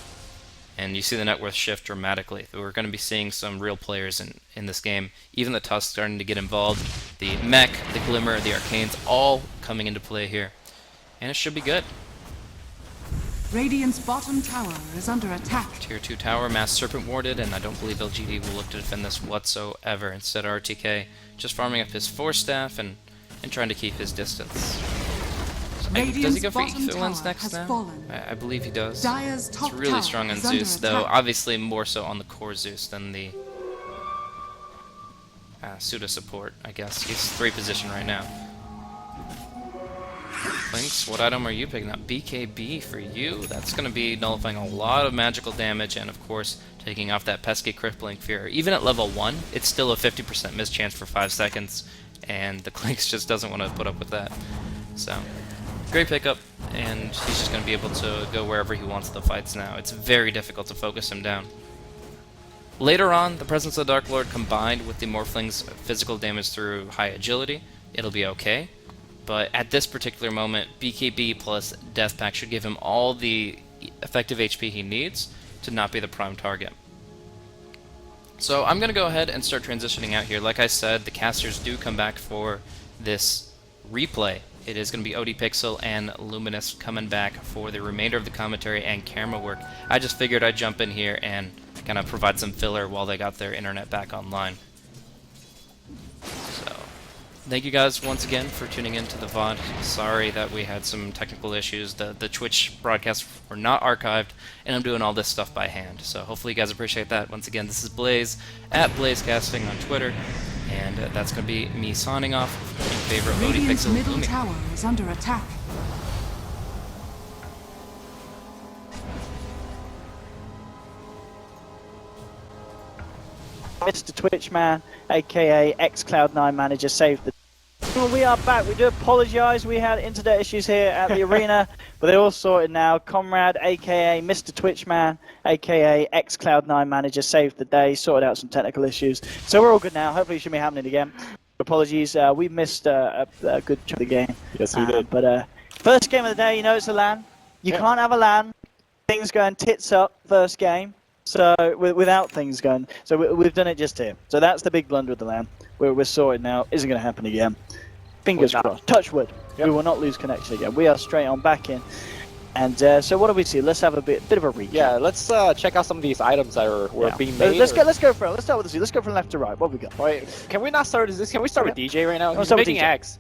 And you see the net worth shift dramatically. We're going to be seeing some real players in this game. Even the Tusk starting to get involved. The Mech, the Glimmer, the Arcanes, all coming into play here. And it should be good. Radiant's bottom tower is under attack. Tier 2 tower, Mass Serpent warded, and I don't believe LGD will look to defend this whatsoever. Instead, RTK just farming up his Force Staff and trying to keep his distance. So does he go for Ether Lens next now? I believe he does. It's really strong on Zeus, though obviously more so on the core Zeus than the pseudo support, I guess. He's 3 position right now. Clinks, what item are you picking up? BKB for you. That's going to be nullifying a lot of magical damage and, of course, taking off that pesky crippling fear. Even at level 1, it's still a 50% mischance for 5 seconds. and the Clinks just doesn't want to put up with that. So, great pickup, and he's just going to be able to go wherever he wants the fights now. It's very difficult to focus him down. Later on, the presence of the Dark Lord combined with the Morphling's physical damage through high agility, it'll be okay. But at this particular moment, BKB plus Death Pact should give him all the effective HP he needs to not be the prime target. So I'm going to go ahead and start transitioning out here. Like I said, the casters do come back for this replay. It is going to be ODPixel and Luminous coming back for the remainder of the commentary and camera work. I just figured I'd jump in here and kind of provide some filler while they got their internet back online. So, thank you guys once again for tuning in to the VOD. Sorry that we had some technical issues. The Twitch broadcasts were not archived, and I'm doing all this stuff by hand. So hopefully you guys appreciate that. Once again, this is Blaze, at BlazeCasting on Twitter, and that's going to be me signing off in favor of Radiant's ODPixel middle Lumi. tower is under attack. Mr. Twitchman, aka xCloud9 manager, saved the. Well, we are back. We do apologise. We had internet issues here at the arena, but they're all sorted now. Comrade, aka Mr. Twitchman, aka xCloud9 manager, saved the day, sorted out some technical issues. So we're all good now. Hopefully, it shouldn't be happening again. Apologies. We missed a good chunk of the game. Yes, we did. But first game of the day, you know it's a LAN. You can't have a LAN. Things going tits up first game. So without things going, so we've done it just here. So that's the big blunder with the LAN. We're sorted now. Isn't going to happen again. Fingers crossed. Touch wood. Yep. We will not lose connection again. We are straight on back in. And so what do we see? Let's have a bit of a recap. Yeah, let's check out some of these items that were being made. Let's go for it. Let's start with the Let's go from left to right. What have we got? Wait, can we not start with this? Can we start with DJ right now? He's start with making DJ. Ags.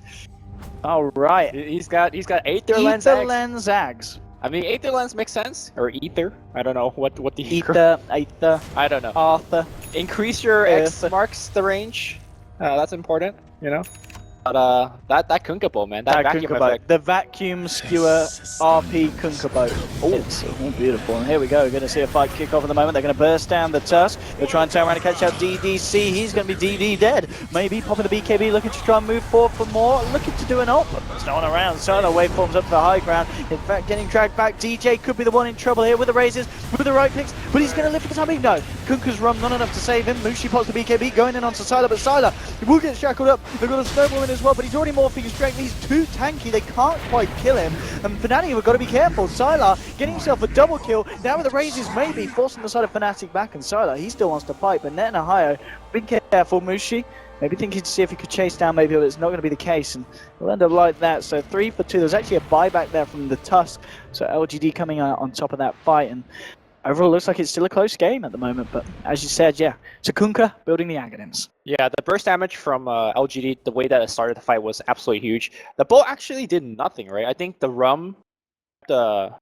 All right. He's got Aether Lens Ags. Lens Ags. I mean, Aether Lens makes sense, or Ether. I don't know what the Aether. I don't know. Arthur. Increase your X marks the range. That's important, you know. But that Kunkabo, man, that vacuum effect. The vacuum skewer RP Kunkabo. Oh, beautiful. And here we go. We're going to see a fight kick off at the moment. They're going to burst down the Tusk. They'll try and turn around and catch out DDC. He's going to be DD dead. Maybe popping the BKB, looking to try and move forward for more. Looking to do an ult, but there's no one around. So the waveforms up to the high ground. In fact, getting dragged back. DJ could be the one in trouble here with the raises, with the right clicks, but he's going to live for the time being. No. Kunka's run, not enough to save him. Mushi pops the BKB, going in onto Sylar, but Sylar will get shackled up. They've got a snowball in as well, but he's already morphing his strength. He's too tanky. They can't quite kill him. And Fnatic have got to be careful. Sylar getting himself a double kill. Now with the raises, maybe forcing the side of Fnatic back, and Sylar, he still wants to fight, but Net and Ohio, be careful, Mushi. Maybe thinking to see if he could chase down, maybe, but it's not going to be the case, and it'll end up like that. So 3 for 2. There's actually a buyback there from the Tusk. So LGD coming out on top of that fight, and overall looks like it's still a close game at the moment. But as you said, yeah, so Kunkka building the Aghanims. Yeah, the burst damage from LGD, the way that it started the fight was absolutely huge. The bow actually did nothing, right? I think the Rum, the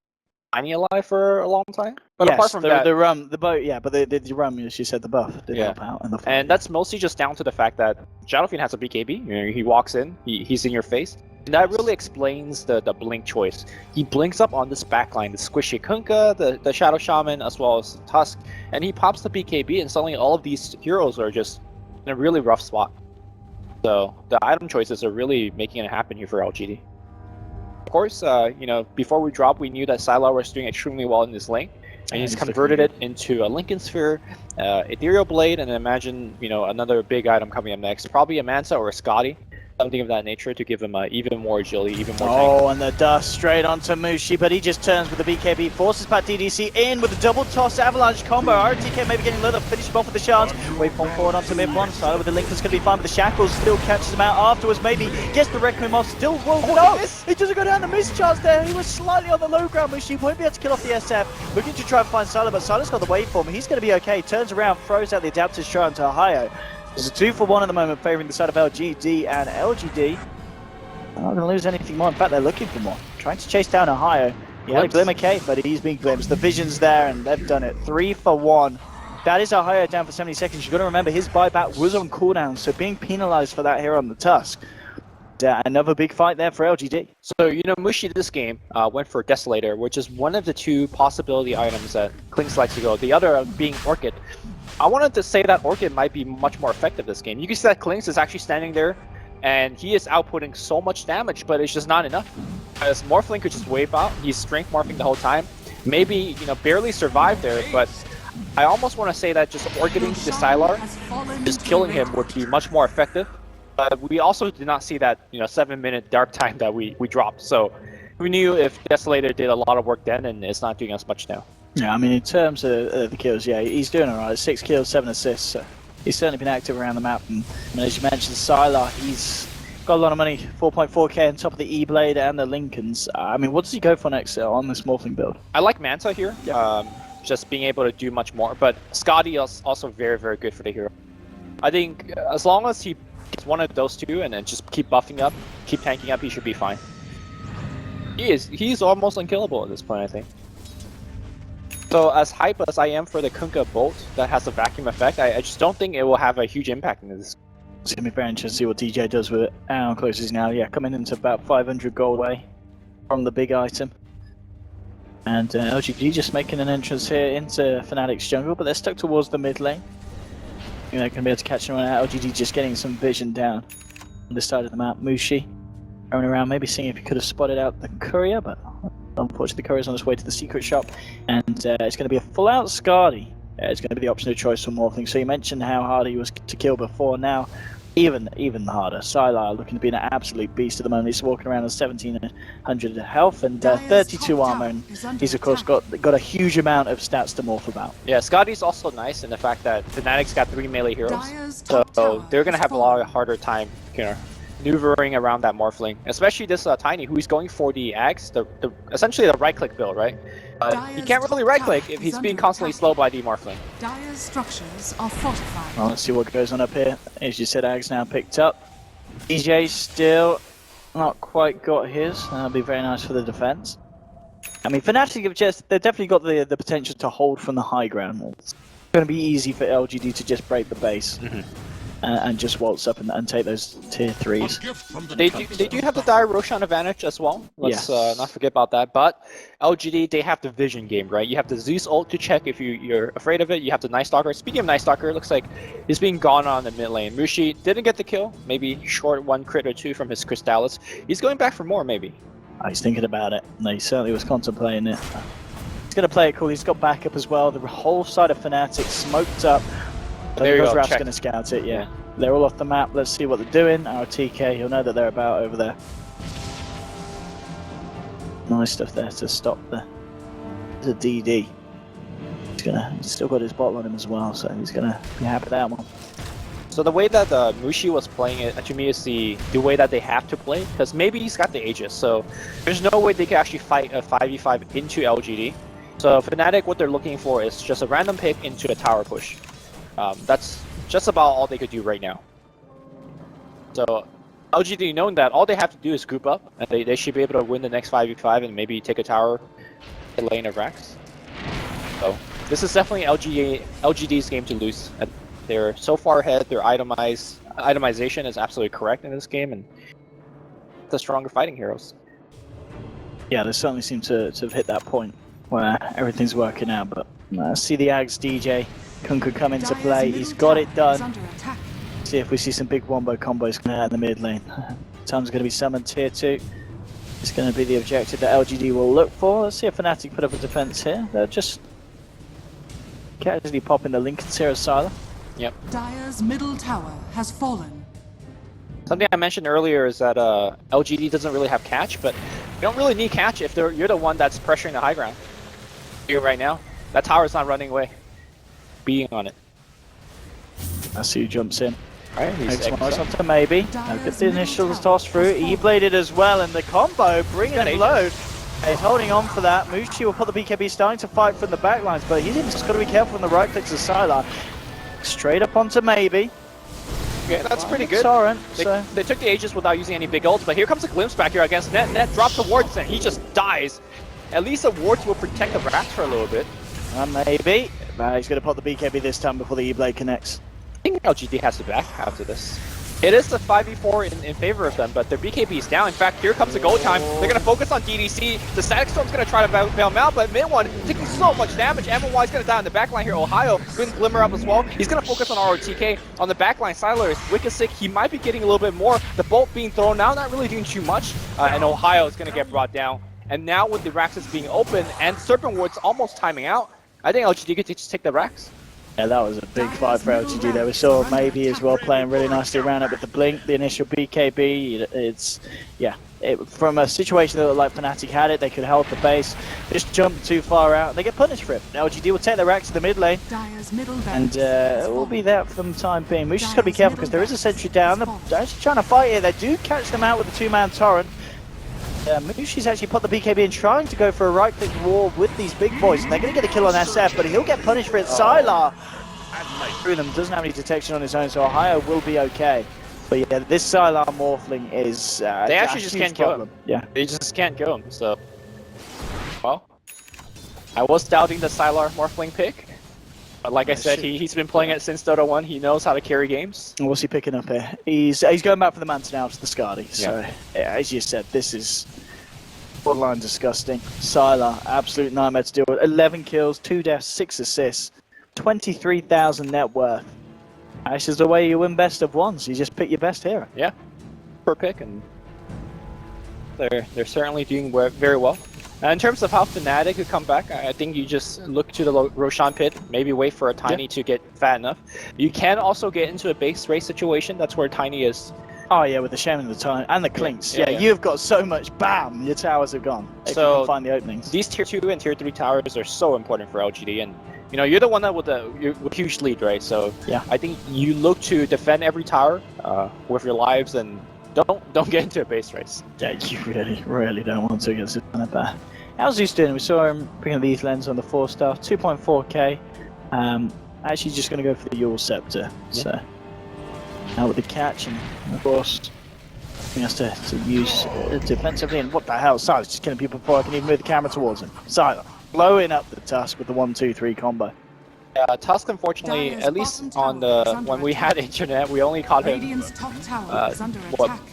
Tiny alive for a long time. But yes, apart from that, the Rum, the boat, yeah, but the Rum, as you said, the buff did help out in the fight. And that's mostly just down to the fact that Shadowfiend has a BKB. You know, he walks in, he's in your face. And that really explains the blink choice. He blinks up on this backline, the squishy Kunkka, the Shadow Shaman, as well as Tusk, and he pops the BKB, and suddenly all of these heroes are just in a really rough spot. So the item choices are really making it happen here for LGD. Of course, you know, before we drop, we knew that Sylar was doing extremely well in this lane, and he's converted it into a Lincoln Sphere, Ethereal Blade, and imagine, you know, another big item coming up next, probably a Manta or a Scotty. Something of that nature to give him even more agility, even more tank. And the dust straight onto Mushi, but he just turns with the BKB, forces back DDC in with the double toss avalanche combo. RTK maybe getting lit up, finish him off with the shards. Waveform forward onto mid one side with the link that's going to be fine, but the shackles still catches him out afterwards. Maybe gets the Requiem off, still won't. No, he doesn't go down the miss charge there. He was slightly on the low ground. Mushi won't be able to kill off the SF. Looking to try and find Sylar, but Sylar's got the waveform. He's going to be okay. Turns around, throws out the adaptive shot into Ohio. There's a 2 for 1 at the moment, favouring the side of LGD, and LGD are not going to lose anything more. In fact, they're looking for more. Trying to chase down Ohio. Yeah, Glimmer Cave, but he's being glimpsed. The vision's there, and they've done it. 3 for 1. That is Ohio down for 70 seconds. You've got to remember, his buyback was on cooldown, so being penalised for that here on the Tusk. Another big fight there for LGD. So, you know, Mushi this game went for Desolator, which is one of the 2 possibility items that Clinks likes to go. The other being Orchid. I wanted to say that Orchid might be much more effective this game. You can see that Clinks is actually standing there and he is outputting so much damage, but it's just not enough. As Morphling could just wave out, he's strength morphing the whole time. Maybe, you know, barely survived there, but I almost want to say that just orbiting the Sylar, just killing him would be much more effective. But we also did not see that, you know, 7-minute dark time that we dropped. So we knew if Desolator did a lot of work then, and it's not doing us much now. Yeah, I mean, in terms of the kills, yeah, he's doing alright. 6 kills, 7 assists. So he's certainly been active around the map. And as you mentioned, Sylar, he's got a lot of money, 4.4k on top of the E-Blade and the Lincolns. I mean, what does he go for next on this Morphling build? I like Manta here, just being able to do much more. But Scotty is also very, very good for the hero. I think as long as he gets one of those two and then just keep buffing up, keep tanking up, he should be fine. He's almost unkillable at this point, I think. So as hype as I am for the Kunkka Bolt that has a vacuum effect, I just don't think it will have a huge impact in this. It's going to be very interesting to see what DJ does with it. How close is he now? Yeah, coming into about 500 gold away from the big item. And LGD just making an entrance here into Fnatic's jungle, but they're stuck towards the mid lane. You know, they're going to be able to catch anyone out. LGD just getting some vision down on this side of the map. Mushi going around, maybe seeing if he could have spotted out the courier, but unfortunately the courier's on his way to the secret shop. And it's going to be a full-out Skadi. It's going to be the option of choice for Morphling. So you mentioned how hard he was to kill before. Now, even harder. Sylar looking to be an absolute beast at the moment. He's walking around with 1700 health and 32 armor. And he's of course got a huge amount of stats to morph about. Yeah, Skadi's also nice in the fact that Fnatic's got 3 melee heroes, so they're going to have a lot harder time, you know, maneuvering around that Morphling, especially this Tiny, who is going for the Axe, essentially the right-click build, right? He can't really right-click if he's being constantly slowed by the Morphling. Dire's structures are fortified. Well, let's see what goes on up here. As you said, Axe now picked up. DJ still not quite got his. That'll be very nice for the defense. I mean, Fnatic have they've definitely got the potential to hold from the high ground. It's going to be easy for LGD to just break the base. And just waltz up and take those tier 3s. They do have the Dire Roshan advantage as well. Let's not forget about that. But LGD, they have the vision game, right? You have the Zeus ult to check if you're afraid of it. You have the Night Stalker. Speaking of Night Stalker, it looks like he's being gone on the mid lane. Mushi didn't get the kill. Maybe short 1 crit or 2 from his Crystallis. He's going back for more, maybe. He's thinking about it. No, he certainly was contemplating it. He's going to play it cool. He's got backup as well. The whole side of Fnatic smoked up. There you go. Raf's going to scout it, yeah. They're all off the map. Let's see what they're doing. Our TK, he'll know that they're about over there. Nice stuff there to stop the DD. He's still got his bottle on him as well, so he's going to be happy with that one. So the way that Mushi was playing it, to me, is the way that they have to play, because maybe he's got the Aegis, so there's no way they can actually fight a 5v5 into LGD. So Fnatic, what they're looking for is just a random pick into a tower push. That's just about all they could do right now. So LGD, knowing that, all they have to do is group up, and they should be able to win the next 5v5 and maybe take a tower in lane of Rax. So this is definitely LGD's game to lose. They're so far ahead, their itemization is absolutely correct in this game, and the stronger fighting heroes. Yeah, they certainly seem to have hit that point where everything's working out, but see the Ags DJ. Kunkka come into play, he's got it done. See if we see some big wombo combos coming out in the mid lane. Time's going to be summoned tier 2. It's going to be the objective that LGD will look for. Let's see if Fnatic put up a defense here. They're just casually popping the Lincolns here as Sylar. Yep. Dire's middle tower has fallen. Something I mentioned earlier is that LGD doesn't really have catch, but you don't really need catch if you're the one that's pressuring the high ground. Here right now, that tower's not running away. Being on it. I see who jumps in. Alright, he's up to maybe. Get the initials tossed through. E-bladed as well, and the combo bringing it load. He's holding on for that. Mushi will put the BKB, starting to fight from the backlines, but he's just got to be careful from the right clicks of Sylar. Straight up onto maybe. Yeah, that's pretty good. They took the Aegis without using any big ults, but here comes a glimpse back here against Net. Net drops the wards and he just dies. At least the wards will protect the Rax for a little bit. Maybe. He's going to put the BKB this time before the E-Blade connects. I think LGD has to back after this. It is the 5v4 in favor of them, but their BKB is down. In fact, here comes the gold time. They're going to focus on DDC. The Static Storm's going to try to bail him out, but Min1 taking so much damage. MY is going to die on the backline here. Ohio going to glimmer up as well. He's going to focus on ROTK. On the backline, Sylar is wicked sick. He might be getting a little bit more. The bolt being thrown now, not really doing too much. And Ohio is going to get brought down. And now with the Raxes being open and Serpent Ward's almost timing out, I think LGD could just take the Rax. Yeah, that was a big fight for LGD there. We saw maybe as well playing really nicely around it with the blink, the initial BKB. It's, yeah, from a situation that looked like Fnatic had it, they could hold the base, just jump too far out, and they get punished for it. LGD will take the Rax to the mid lane, and it will be that for the time being. We just got to be careful because there is a sentry down. They're actually trying to fight here. They do catch them out with a two-man torrent. Mushi's actually put the BKB in, trying to go for a right-click wall with these big boys, and they're going to get a kill on SF, but he'll get punished for it. Sylar through them, doesn't have any detection on his own, so Ohio will be okay. But yeah, this Sylar morphling is they actually just can't kill him. Yeah, they just can't kill him. So, well, I was doubting the Sylar morphling pick, but like I said, he's been playing it since Dota 1. He knows how to carry games. What's he picking up here? He's going back for the Manta now to the Skadi. So yeah, as you said, this is borderline disgusting. Sylar, absolute nightmare to deal with. 11 kills, 2 deaths, 6 assists, 23,000 net worth. This is the way you win best of ones. You just pick your best hero. Yeah, per pick, and they're certainly doing very well. In terms of how Fnatic could come back, I think you just look to the Roshan pit, maybe wait for a Tiny to get fat enough. You can also get into a base race situation. That's where Tiny is. Oh yeah, with the Shaman and the Time and the Clinks. Yeah, you've got so much. Bam, your towers have gone. If you can find the openings. These tier 2 and tier 3 towers are so important for LGD, and you know you're the one that with a huge lead, right? So yeah, I think you look to defend every tower with your lives, and don't get into a base race. Yeah, you really don't want to against it bad. How's Zeus doing? We saw him bringing these lens on the 4-star, 2.4k. Actually, just going to go for the Yule Scepter. Yeah. So now with the catch, and of course he has to use defensively. And what the hell? Sylar's just killing people before I can even move the camera towards him. Sylar blowing up the Tusk with the 1-2-3 combo. Tusk, unfortunately, at least on the when we had internet, we only caught him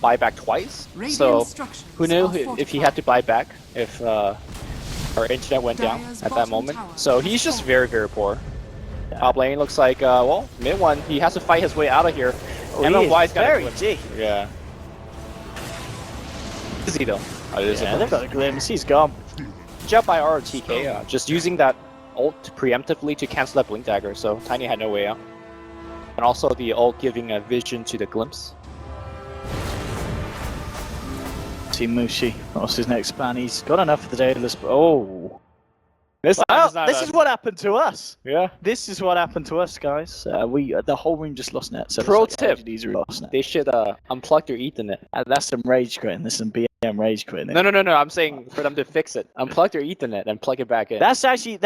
buy back twice. So who knew if he had to buy back if our internet went down at that moment. So he's just very poor. Top lane looks like well, mid one, he has to fight his way out of here. MMY's got very G. Yeah. Is he though? Yeah, they've got a glimpse. He's gone. Good job by ROTK, just using that ult preemptively to cancel that blink dagger, so Tiny had no way out. And also the ult giving a vision to the glimpse. See Mushi, what's his next plan? He's got enough for the day. Oh, this is what happened to us. Yeah, this is what happened to us, guys. The whole room just lost net. So pro tip: they should unplug their Ethernet. That's some rage quitting. This is some BM rage quitting. No. I'm saying for them to fix it. Unplug their Ethernet and plug it back in. That's actually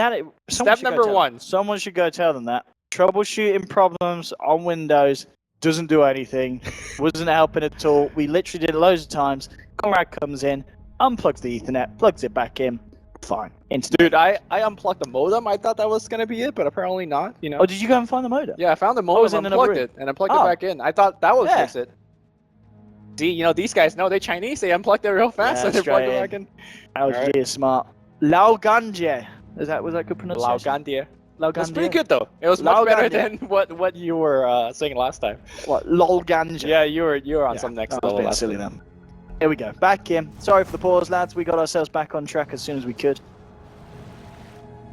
step number 1. Someone should go tell them that. Troubleshooting problems on Windows doesn't do anything. Wasn't helping at all. We literally did it loads of times. Conrad comes in, unplugs the Ethernet, plugs it back in. Fine. Dude, I unplugged the modem. I thought that was gonna be it, but apparently not. You know. Oh, did you go and find the modem? Yeah, I found the modem, unplugged it, and I plugged it back in. I thought that would fix it. See, you know, these guys know they're Chinese. They unplugged it real fast, and they plugged it back in. LGD is smart. Laoganje. Was that good pronunciation? Laoganje. That's pretty good though. It was much better than what you were saying last time. What? Laoganje. Yeah, you were on some next level. I was being silly then. Here we go. Back in. Sorry for the pause, lads. We got ourselves back on track as soon as we could.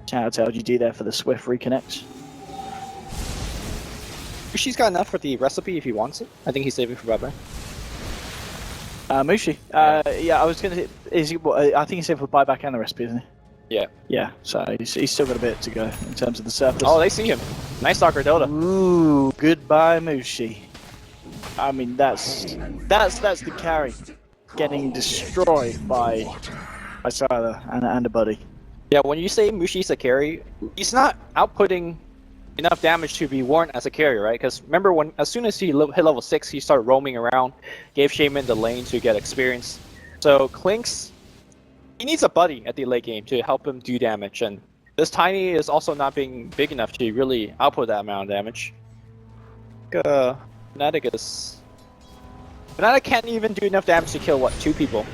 Shout out to LGD there for the swift reconnect. She's got enough for the recipe if he wants it. I think he's saving for bye-bye. Mushi. Yeah, I was gonna say, I think he's saving for buyback and the recipe, isn't he? Yeah. Yeah, so he's still got a bit to go in terms of the surface. Oh, they see him. Nice soccer Dota. Ooh, goodbye Mushi. I mean, that's the carry. Getting destroyed by Sylar and a buddy. Yeah, when you say Mushi's a carry, he's not outputting enough damage to be warranted as a carry, right? Because remember, as soon as he hit level 6, he started roaming around, gave Shaman the lane to get experience. So Clinks, he needs a buddy at the late game to help him do damage, and this Tiny is also not being big enough to really output that amount of damage. Fnatic can't even do enough damage to kill, what, 2 people?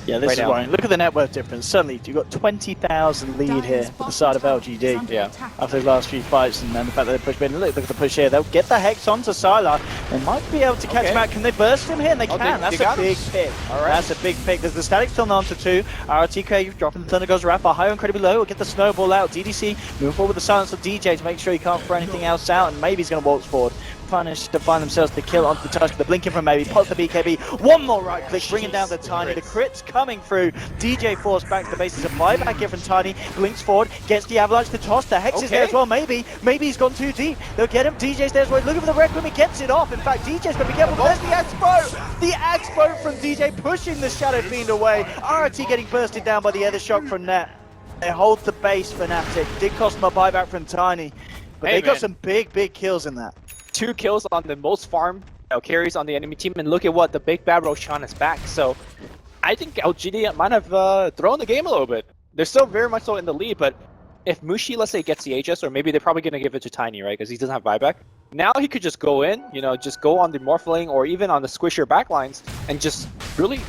Yeah, this right is now. why. Look at the net worth difference. Suddenly, you've got 20,000 lead here for the side of LGD. Yeah. After the last few fights, and then the fact that they push in. Look at the push here. They'll get the Hex onto Sylar. They might be able to catch him out. Can they burst him here? And they can. That's a big pick. All right. That's a big pick. There's the Static still on to 2. RTK dropping the Thunder God's Wrath. Are high incredibly low. Will get the snowball out. DDC moving forward with the silence of DJ to make sure he can't throw anything else out. And maybe he's going to waltz forward. Punish to find themselves the kill onto the Tusk. The blinking from maybe. Pots the BKB. One more right click, bringing down the Tiny. The crits coming through. DJ forced back to the bases of buyback here from Tiny. Blinks forward, gets the Avalanche to toss. The Hex is there as well. Maybe he's gone too deep. They'll get him. DJ's there as well. Looking for the Red Room. He gets it off. In fact, DJ's got to be careful. There's the Axe Bow. The Axe Bow from DJ pushing the Shadow Fiend away. RT getting bursted down by the other shock from Net. They hold the base, Fnatic. Did cost them a buyback from Tiny. But they got some big kills in that. 2 kills on the most farm carries on the enemy team, and look at what the big bad Roshan is back. So I think LGD might have thrown the game a little bit. They're still very much so in the lead, but if Mushi, let's say, gets the HS, or maybe they're probably going to give it to Tiny, right? Because he doesn't have buyback. Now he could just go in, just go on the Morphling or even on the squishier backlines and just really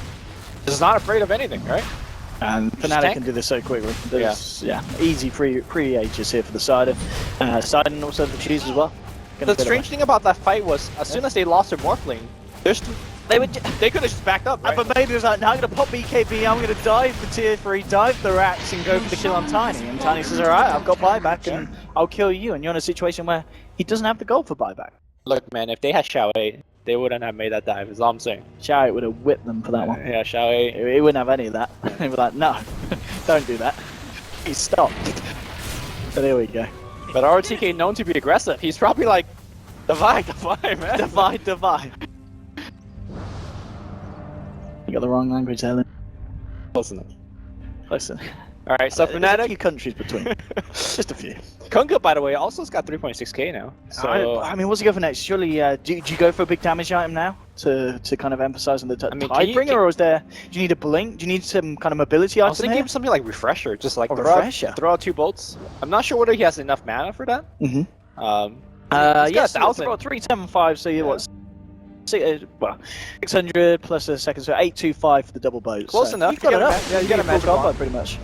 is not afraid of anything, right? And Fnatic can do this so quickly. Yeah, easy pre-H's here for the side of side, and also the cheese as well. The strange thing about that fight was, as soon as they lost their Morphling, they could have just backed up, right? But maybe it was like, now I'm going to pop BKB, I'm going to dive the tier 3, dive the racks, and go for the kill on Tiny. And Tiny says, alright, I've got buyback, and I'll kill you. And you're in a situation where he doesn't have the gold for buyback. Look, man, if they had Xiao they wouldn't have made that dive, is all I'm saying. Xiao would have whipped them for that one. Yeah, Xiao He wouldn't have any of that. He'd be like, no, don't do that. He stopped. So there we go. But RTK known to be aggressive. He's probably like, divide, man. Divide. You got the wrong language, Helen. Close enough. Listen. Alright, so There's Fnatic. a few countries between. Just a few. Kunga, by the way, also has got 3.6k now. So I mean, what's he go for next? Surely, do you go for a big damage item now to kind of emphasize on the Tidebringer, or is there? Do you need a blink? Do you need some kind of mobility item? I was thinking of something like Refresher, just like throw out 2 bolts. I'm not sure whether he has enough mana for that. Mm-hmm. Yes, 375. So you what? 600 plus a second, so 825 for the double boat. Close enough. You've got enough. Yeah, you got a magic combo pretty much.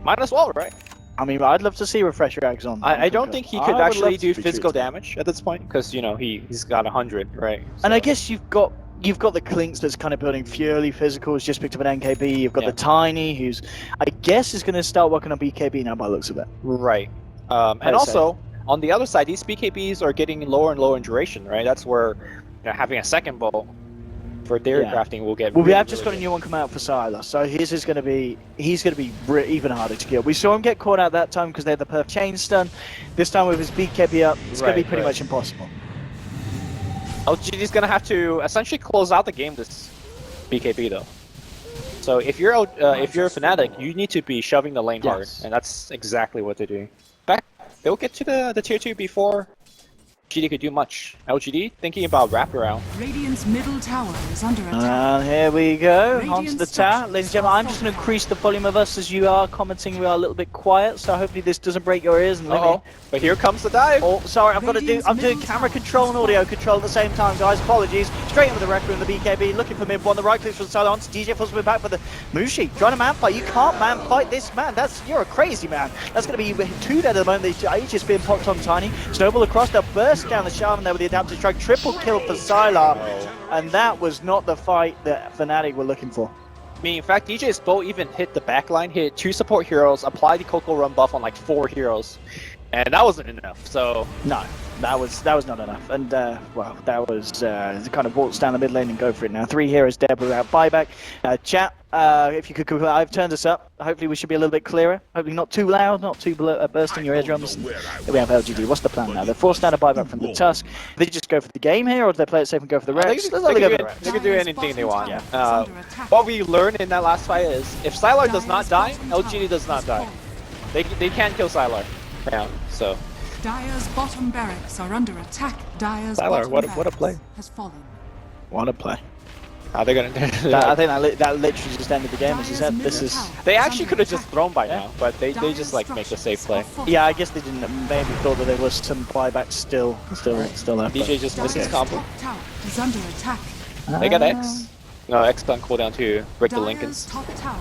Might as well, right? I mean, I'd love to see Refresher Eggs on. I don't think he could actually do physical damage at this point, because he's got 100, right? So. And I guess you've got the Clinks that's kind of building purely physical. He's just picked up an NKB. You've got the Tiny, who's I guess is going to start working on BKB now by the looks of it. Right. And also on the other side, these BKBs are getting lower and lower in duration, right? That's where having a second bow for their crafting will get. Well, we have just got a new one come out for Sylar, so he's going to be even harder to kill. We saw him get caught out that time because they had the perfect chain stun. This time with his BKB up, it's going to be pretty much impossible. LGD's going to have to essentially close out the game this BKB though. So if you're a Fnatic, you need to be shoving the lane hard, and that's exactly what they're doing. They'll get to the tier 2 before LGD could do much. LGD thinking about wraparound. Radiant's middle tower is under attack. And here we go, onto the tower. Ladies and gentlemen, I'm just going to increase the volume of us as you are commenting. We are a little bit quiet, so hopefully this doesn't break your ears. And But here comes the dive. Oh, sorry, I'm doing camera control and audio control at the same time, guys. Apologies. Straight into the Rec Room, the BKB, looking for mid one. The right clicks from Silence. DJ forces me back for the Mushi. Trying to man fight. You can't man fight this man. You're a crazy man. That's going to be 2 dead at the moment. The H is being popped on Tiny. Snowball across. They'll burst down the Shaman there with the adaptive strike. Triple kill for Sylar. And that was not the fight that Fnatic were looking for. I mean, in fact, DJ's bow even hit the backline, hit 2 support heroes, applied the Coco Run buff on like 4 heroes. And that wasn't enough, so... No, that was not enough. And, well, that was kind of waltz down the mid lane and go for it now. 3 heroes dead without buyback. Chat, if you could... I've turned us up. Hopefully we should be a little bit clearer. Hopefully not too loud, not too bursting your eardrums. Here we have LGD. What's the plan now? They're forced out a buyback from the Tusk. They just go for the game here, or do they play it safe and go for the Rex? They can do anything they want. What we learned in that last fight is, if Sylar does not die, LGD does not die. They can't kill Sylar now, so... Dire's bottom barracks are under attack. Dire's Sylar, bottom what a play. Has fallen. What a play. How they gonna do that? I think that literally just ended the game, as you said. They actually could have just thrown by now, but they just like make the safe play. Yeah, I guess they didn't. Maybe thought that there was some buyback still left. DJ just missed his combo. Tower is under attack. They got X. X-Stun cooldown to break the Lincolns.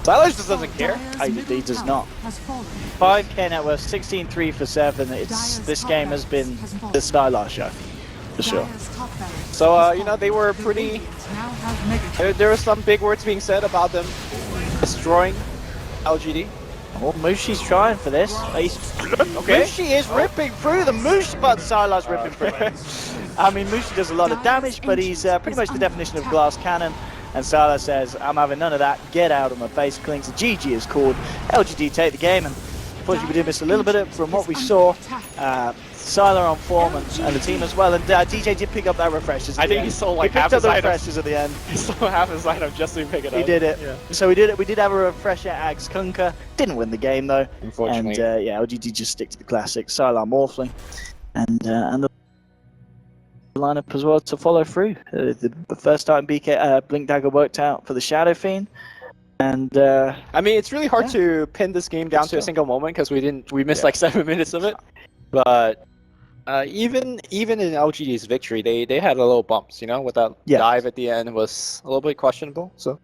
Silas just doesn't care. He does not. 5k net worth, 16-3 for 7. This game has been the Stylar show, for sure. So, you know, they were pretty... There were some big words being said about them destroying LGD. Oh, Mushi's trying for this. Okay. Mushi is ripping through the Mushi, but Sylar's ripping through. I mean, Mushi does a lot of damage, but he's pretty much the definition of glass cannon. And Sylar says, I'm having none of that. Get out of my face. Clings. The GG is called. LGD take the game, and unfortunately we did miss a little bit from what we saw. Sylar on form and the team as well. And DJ did pick up that refreshers. I think he stole like half his item. refreshers at the end. He stole half his item just to pick it up. He did it. Yeah. So we did have a refresher at Kunka. Didn't win the game though. Unfortunately. And yeah, LGD just stick to the classics. Sylar Morphling. And the lineup as well to follow through. The first time BK Blink Dagger worked out for the Shadow Fiend. And I mean, it's really hard to pin this game down to a single moment because we missed like 7 minutes of it. But even in LGD's victory, they had a little bumps, you know, with that dive at the end was a little bit questionable. So